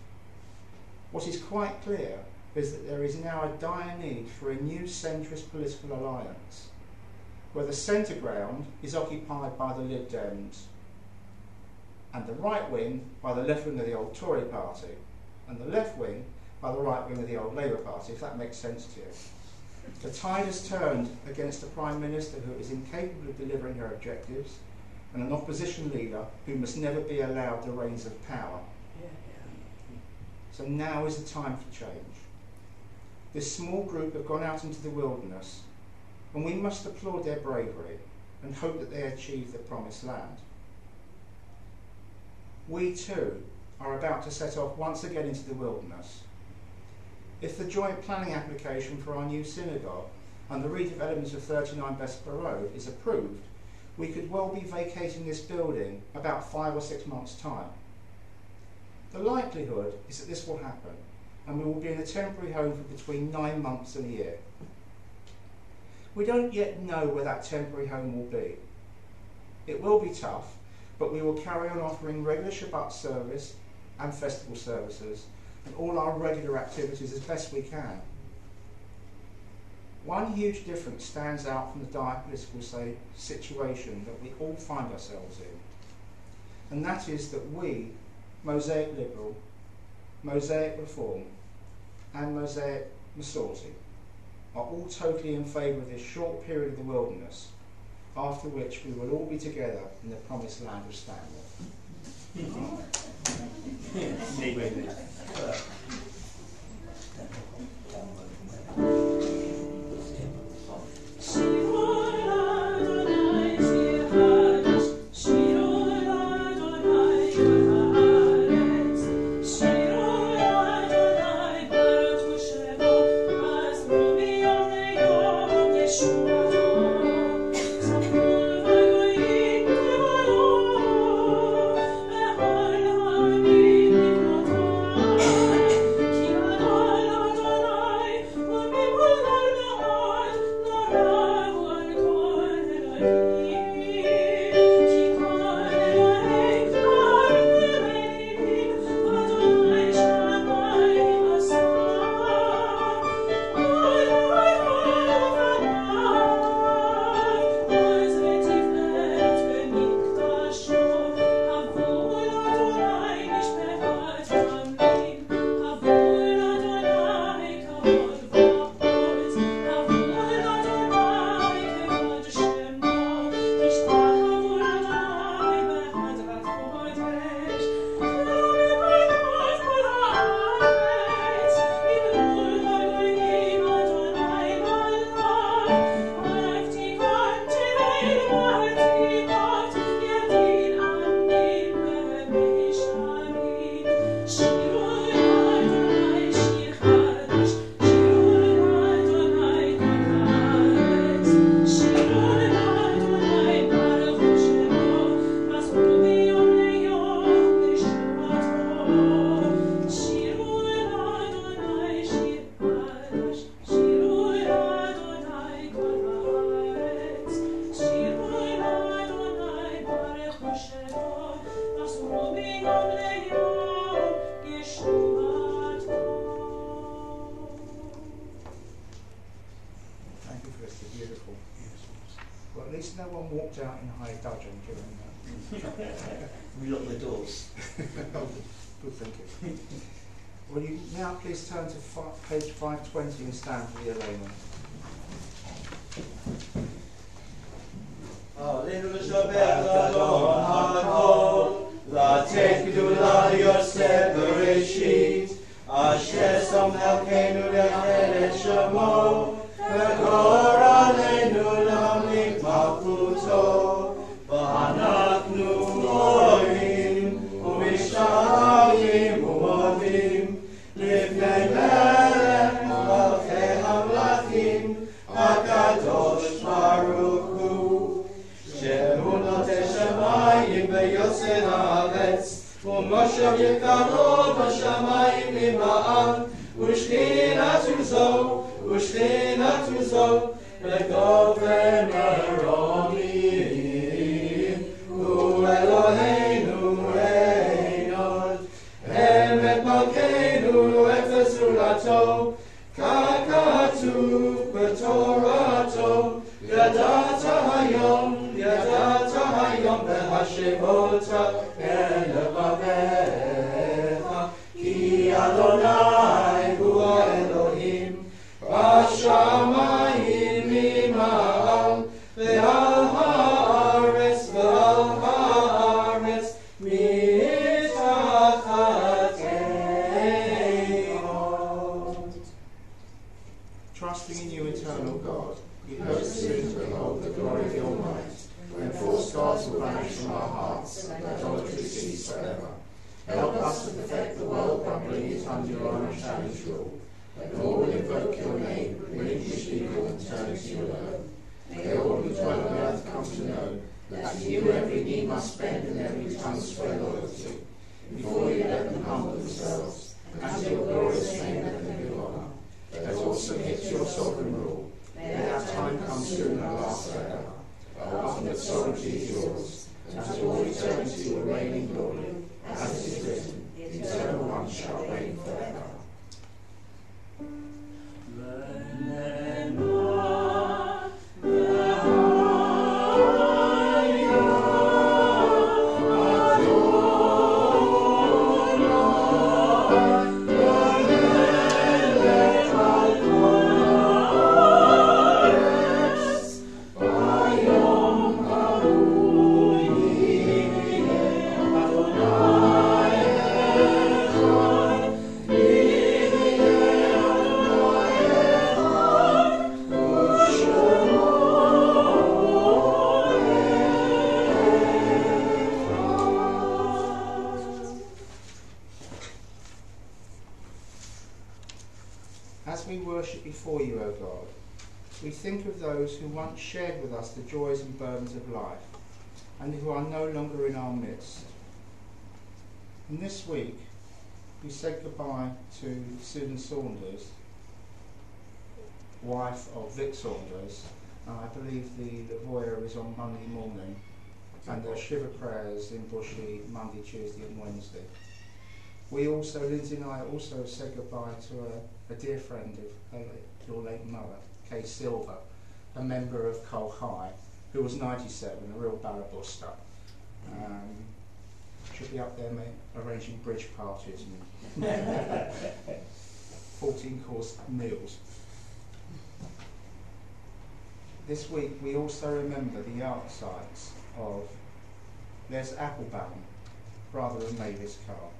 What is quite clear is that there is now a dire need for a new centrist political alliance, where the centre ground is occupied by the Lib Dems, and the right wing by the left wing of the old Tory party, and the left wing by the right wing of the old Labour Party, if that makes sense to you. The tide has turned against a Prime Minister who is incapable of delivering her objectives, and an opposition leader who must never be allowed the reins of power. So now is the time for change. This small group have gone out into the wilderness, and we must applaud their bravery and hope that they achieve the promised land. We too are about to set off once again into the wilderness. If the joint planning application for our new synagogue and the redevelopment of 39 Bessborough Road is approved, we could well be vacating this building about 5 or 6 months' time. The likelihood is that this will happen, and we will be in a temporary home for between 9 months and a year. We don't yet know where that temporary home will be. It will be tough, but we will carry on offering regular Shabbat service and festival services and all our regular activities as best we can. One huge difference stands out from the dire political situation that we all find ourselves in, and that is that we, Mosaic Liberal, Mosaic Reform and Mosaic Masorti, are all totally in favour of this short period of the wilderness, after which we will all be together in the promised land of Stanley. No one walked out in high dudgeon during that. We lock the doors. Good thinking. Will you now please turn to page 520 and stand for the Elena. Alleluia, bella donna, la tecula your separate sheet, asher som helkenu lechere shamo, agora lenula lik maputo, banaknu oim, umishavim umovim, livnei melech malchei hamlachim, akadosh baruch hu. שאמונות השמיים ויוצר הארץ ומושב יקרו בשמיים ממעם ושכינת זו וגופן מרומים הוא אלוהינו עינות אמת מלכנו את זולתו ככתוב בתורתו ידעת היום בהשבות אל לבביך כי אדוני הוא האלוהים בשמיים ממעל ועל הארץ מתחתינו. Trusting in you, eternal God, we hope soon to behold the glory of the Almighty, when false gods will vanish from our hearts, and idolatry cease forever. Help us to perfect the world by bringing it under your unchallenged rule. When all will invoke your name, relinquish evil and turn to you alone. May all who dwell on earth come to know that to you every knee must bend and every tongue swear loyalty. Before you let them humble themselves, and to your glorious name let them give honour. Let all submit to your sovereign rule. May that time come soon and last forever. Our ultimate sovereignty is yours, and to all eternity will reign in glory. As it is written, the eternal one shall reign forever. As we worship before you, O God, we think of those who once shared with us the joys and burdens of life, and who are no longer in our midst. And this week, we said goodbye to Susan Saunders, wife of Vic Saunders. I believe the Lavoya is on Monday morning, and the Shiva prayers in Bushy Monday, Tuesday and Wednesday. We also, Lindsay and I also said goodbye to a dear friend of your late mother, Kay Silver, a member of Cole High, who was 97, a real barrabuster. She'll be up there arranging bridge parties and 14-course meals. This week we also remember the art sites of Les Applebaum, brother of Mavis Carr,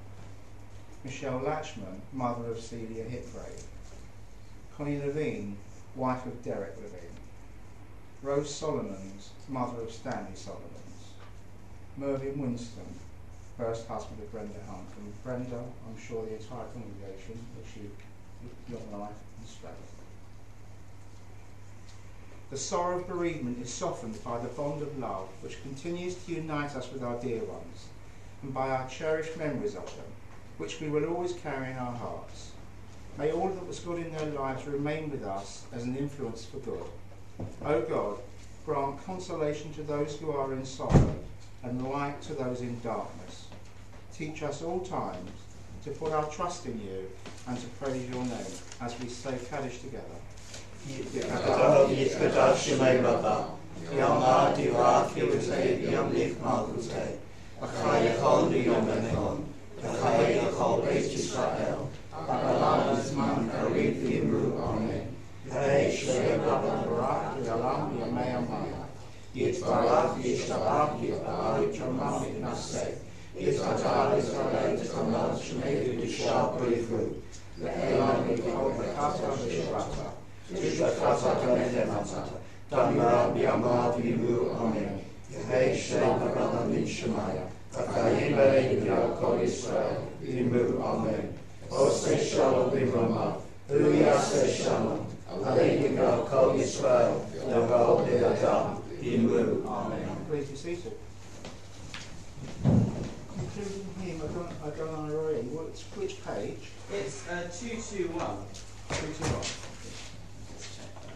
Michelle Latchman, mother of Celia Hipgrave, Connie Levine, wife of Derek Levine, Rose Solomons, mother of Stanley Solomons. Mervyn Winston, first husband of Brenda Hunt. And Brenda, I'm sure the entire congregation wish you long life and strength. The sorrow of bereavement is softened by the bond of love which continues to unite us with our dear ones, and by our cherished memories of them, which we will always carry in our hearts. May all that was good in their lives remain with us as an influence for good. O God, grant consolation to those who are in sorrow, and light to those in darkness. Teach us all times to put our trust in you and to praise your name as we say Kaddish together. Please be seated. Including him, I don't know which page? It's 221. 221. Let's check that.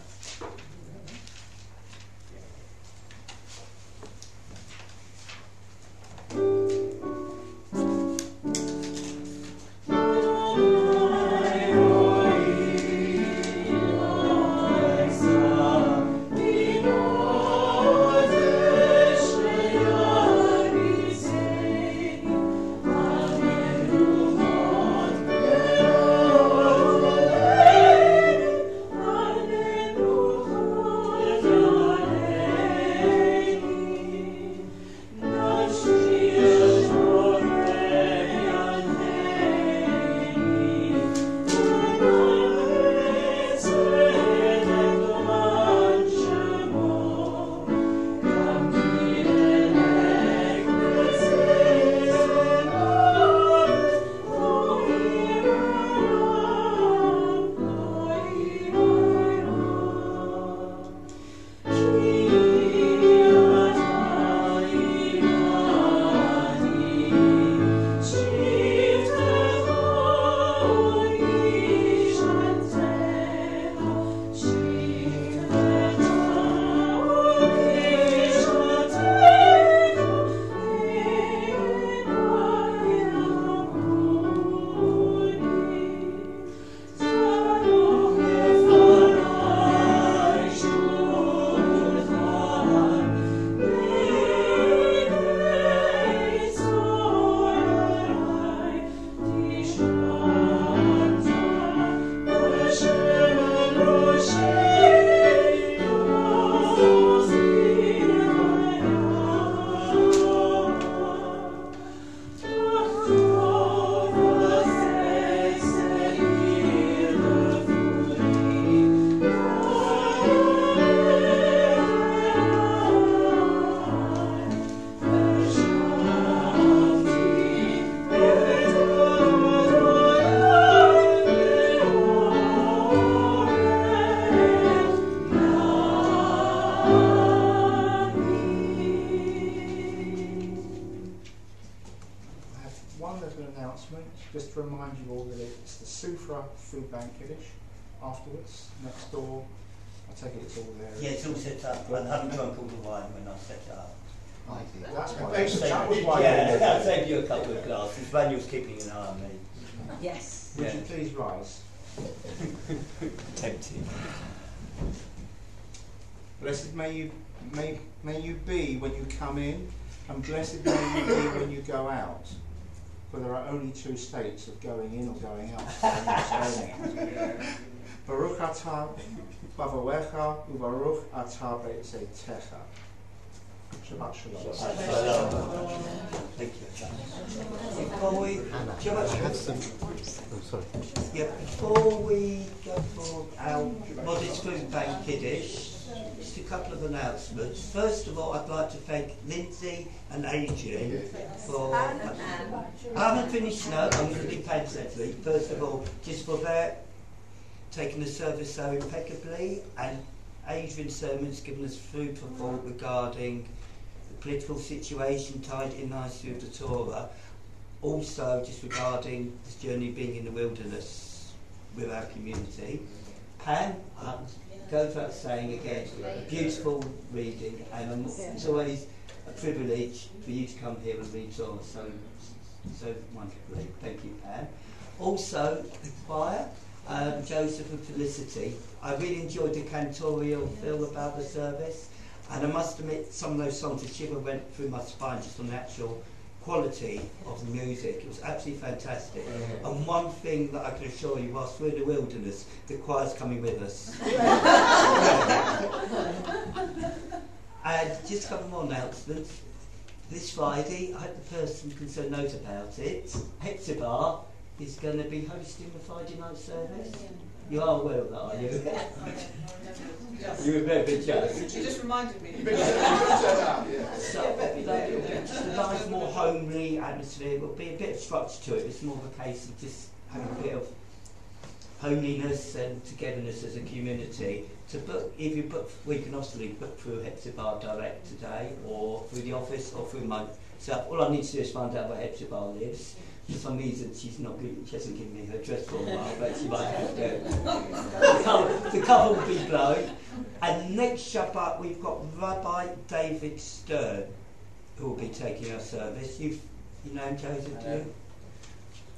Just to remind you all that it's the Sufra Food Bank Kiddush afterwards, next door. I take it it's all there. Yeah, it's all set up. I haven't drunk all the wine when I set it up. That's why. That was why. Yeah, I'll save you a couple of glasses. Manuel's keeping an eye on me. Yes. Would you please rise? Tempting. Blessed may you be when you come in, and blessed may you be when you go out. For there are only two states of going in or going out. Baruch atah bavawecha ubaruch atah be'etecha. Shabbat shalom. Thank you. Before we, before we go for our modest food bank kiddush, just a couple of announcements. First of all, I'd like to thank Lindsay and Adrian for... I haven't finished, no, I'm going to be paid separately. First of all, just for their taking the service so impeccably, and Adrian's sermon's given us food for thought regarding the political situation tied in nicely with the Torah. Also, just regarding this journey being in the wilderness with our community. Pam, goes without saying again, beautiful reading, and it's always a privilege for you to come here and read Torah so wonderfully. Thank you, Pam. Also, the choir, Joseph and Felicity. I really enjoyed the cantorial feel about the service, and I must admit some of those songs, the shiver went through my spine just on the actual quality of the music. It was absolutely fantastic. And one thing that I can assure you, whilst we're in the wilderness, the choir's coming with us. And just a couple more announcements. This Friday, I hope the person can say note about it. Hepzibah is going to be hosting the Friday night service. You are aware of that, are you? You were very good joke. You just reminded me. So it's a nice, more homely atmosphere. There will be a bit of structure to it. It's more of a case of just having a bit of homeliness and togetherness as a community. To book, if you book, we can obviously book through Hepzibah Direct today, or through the office, or through myself. All I need to do is find out where Hepzibah lives. For some reason, she hasn't given me her address for a while, but she might have to. The cover will be blown. And next Shabbat, we've got Rabbi David Stern, who will be taking our service. You know him, Joseph, do you?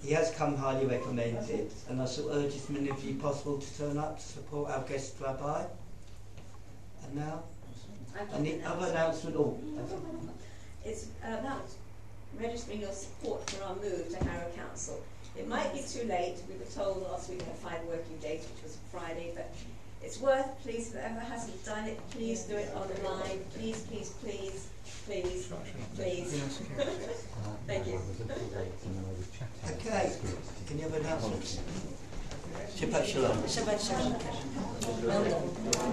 He has come highly recommended, and I shall urge as many of you possible to turn up to support our guest rabbi. And now, any other announcement? It's about registering your support for our move to Harrow Council. It might be too late. We were told last week we had 5 working days, which was Friday, but it's worth, please, whoever hasn't done it, please do it online. Please, please, please, please, please. Thank you. Okay, can you have an announcement? Shabbat Shalom. Shabbat Shalom. Well done.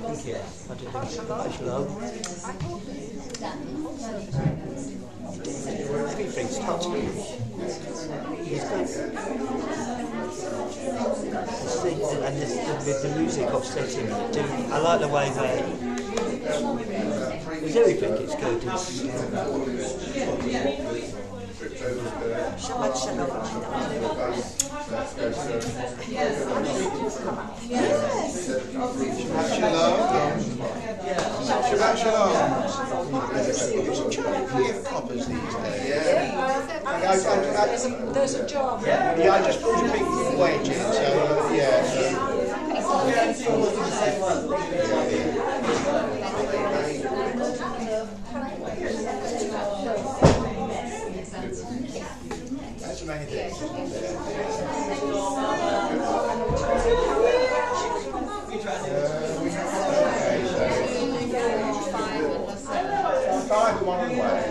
Thank you. Shabbat Shalom. Three things. Touch me. And the music offsetting it. I like the way they... With everything, it's good. Shabbat Shalom. Shabbat Shalom. Coppers these days. There's a job. Yeah, I just bought a big wedge in, so yeah. That's amazing. Five and one away.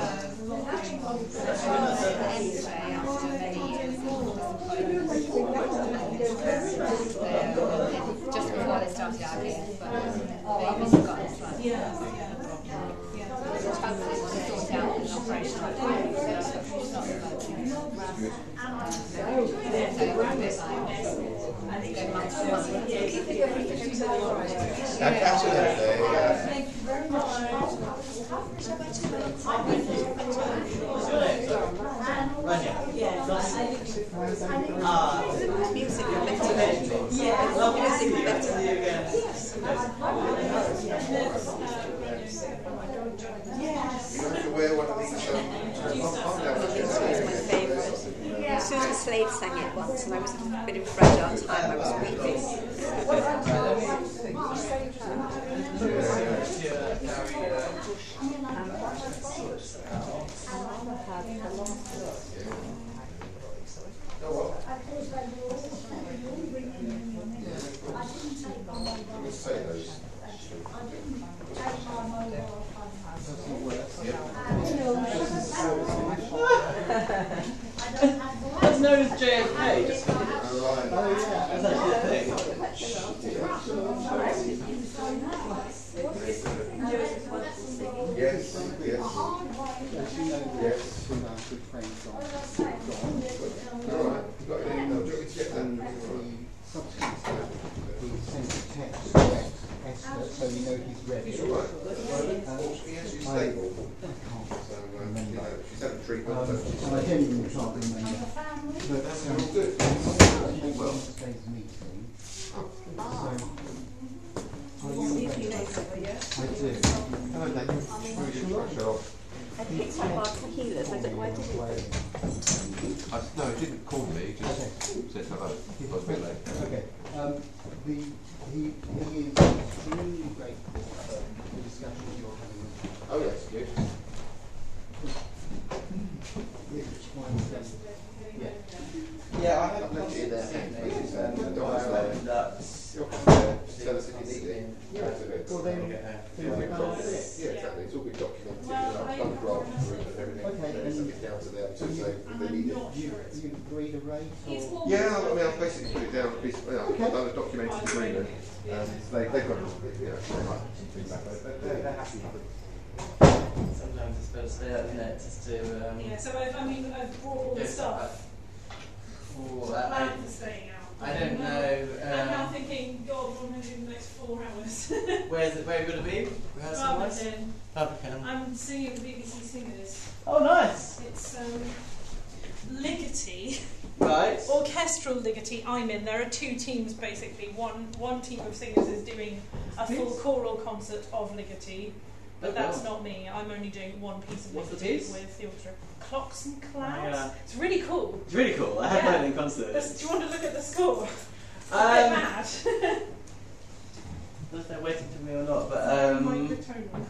Just before they started arguing, but they must have got this one. Hopefully it's sorted out in an operational time, so it's not Music better. Music better. Wear one of these. It's my favourite. Susan Slade sang it once, and I was a bit of fragile time. I was weeping. That's known as JFK. Oh yeah, that's actually a thing. Yes. Two good friends on. Alright, you've got your email. Do you want me to get And that? the subsequent stuff, he sent a text to Esther, so you know he's ready. He's alright. He has his stable. So, she's had a treatment. And I genuinely can't remember. But That's all good. well, today's meeting. So, are you ready? I do. Hello, Daniel. Very good. Brush it off. I picked up our tequilas. I don't know why did it. No, he didn't call me, he just said hello. I was a bit late. Okay. He is extremely grateful for the discussions you're having with him. Oh, yes, good. Yeah, I have I've left it in their hands, please. I opened up. Tell us if you need it. Well, then, Yeah, exactly. It's all been documented. I've done drafts through and everything. Okay, There's something down to them to say if they need it. you agreed a rate? Or? Yeah, I mean, I've basically put it down. I've done a documented agreement. They've got, they might feedback, but they're happy with it. Sometimes it's better to stay up, isn't it? Just to. Yeah, so I've brought all the stuff. Oh, I plan for staying out. I don't know. I'm now thinking, God, what am I doing the next 4 hours? Where are you going to be? Rehearsal wise? Barbican. I'm singing the BBC Singers. Oh, nice. It's Ligety. Right. Orchestral Ligety. I'm in. There are 2 teams basically. One team of singers is doing a full choral concert of Ligety. But that's not me. I'm only doing one piece of Ligety with the orchestra. Clocks and Clouds. It's really cool. It's really cool. I have heard it in concert. Do you want to look at the score? It's a bit mad. I don't know if they're waiting for me or not, but I might return them.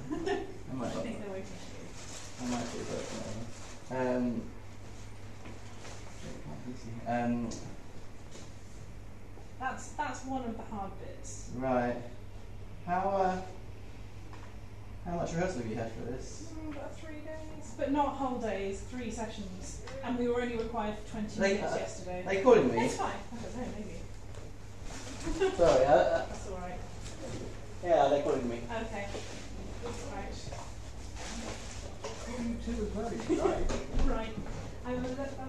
I might. I think they're waiting for I might do that. That's one of the hard bits. Right. How much rehearsal have you had for this? About 3 days, but not whole days. 3 sessions, and we were only required for 20 minutes yesterday. Are they calling me? It's fine. I don't know, maybe. Sorry. That's all right. Yeah, they're calling me. Okay. That's all right. You two as well, right? Right. I will have a second.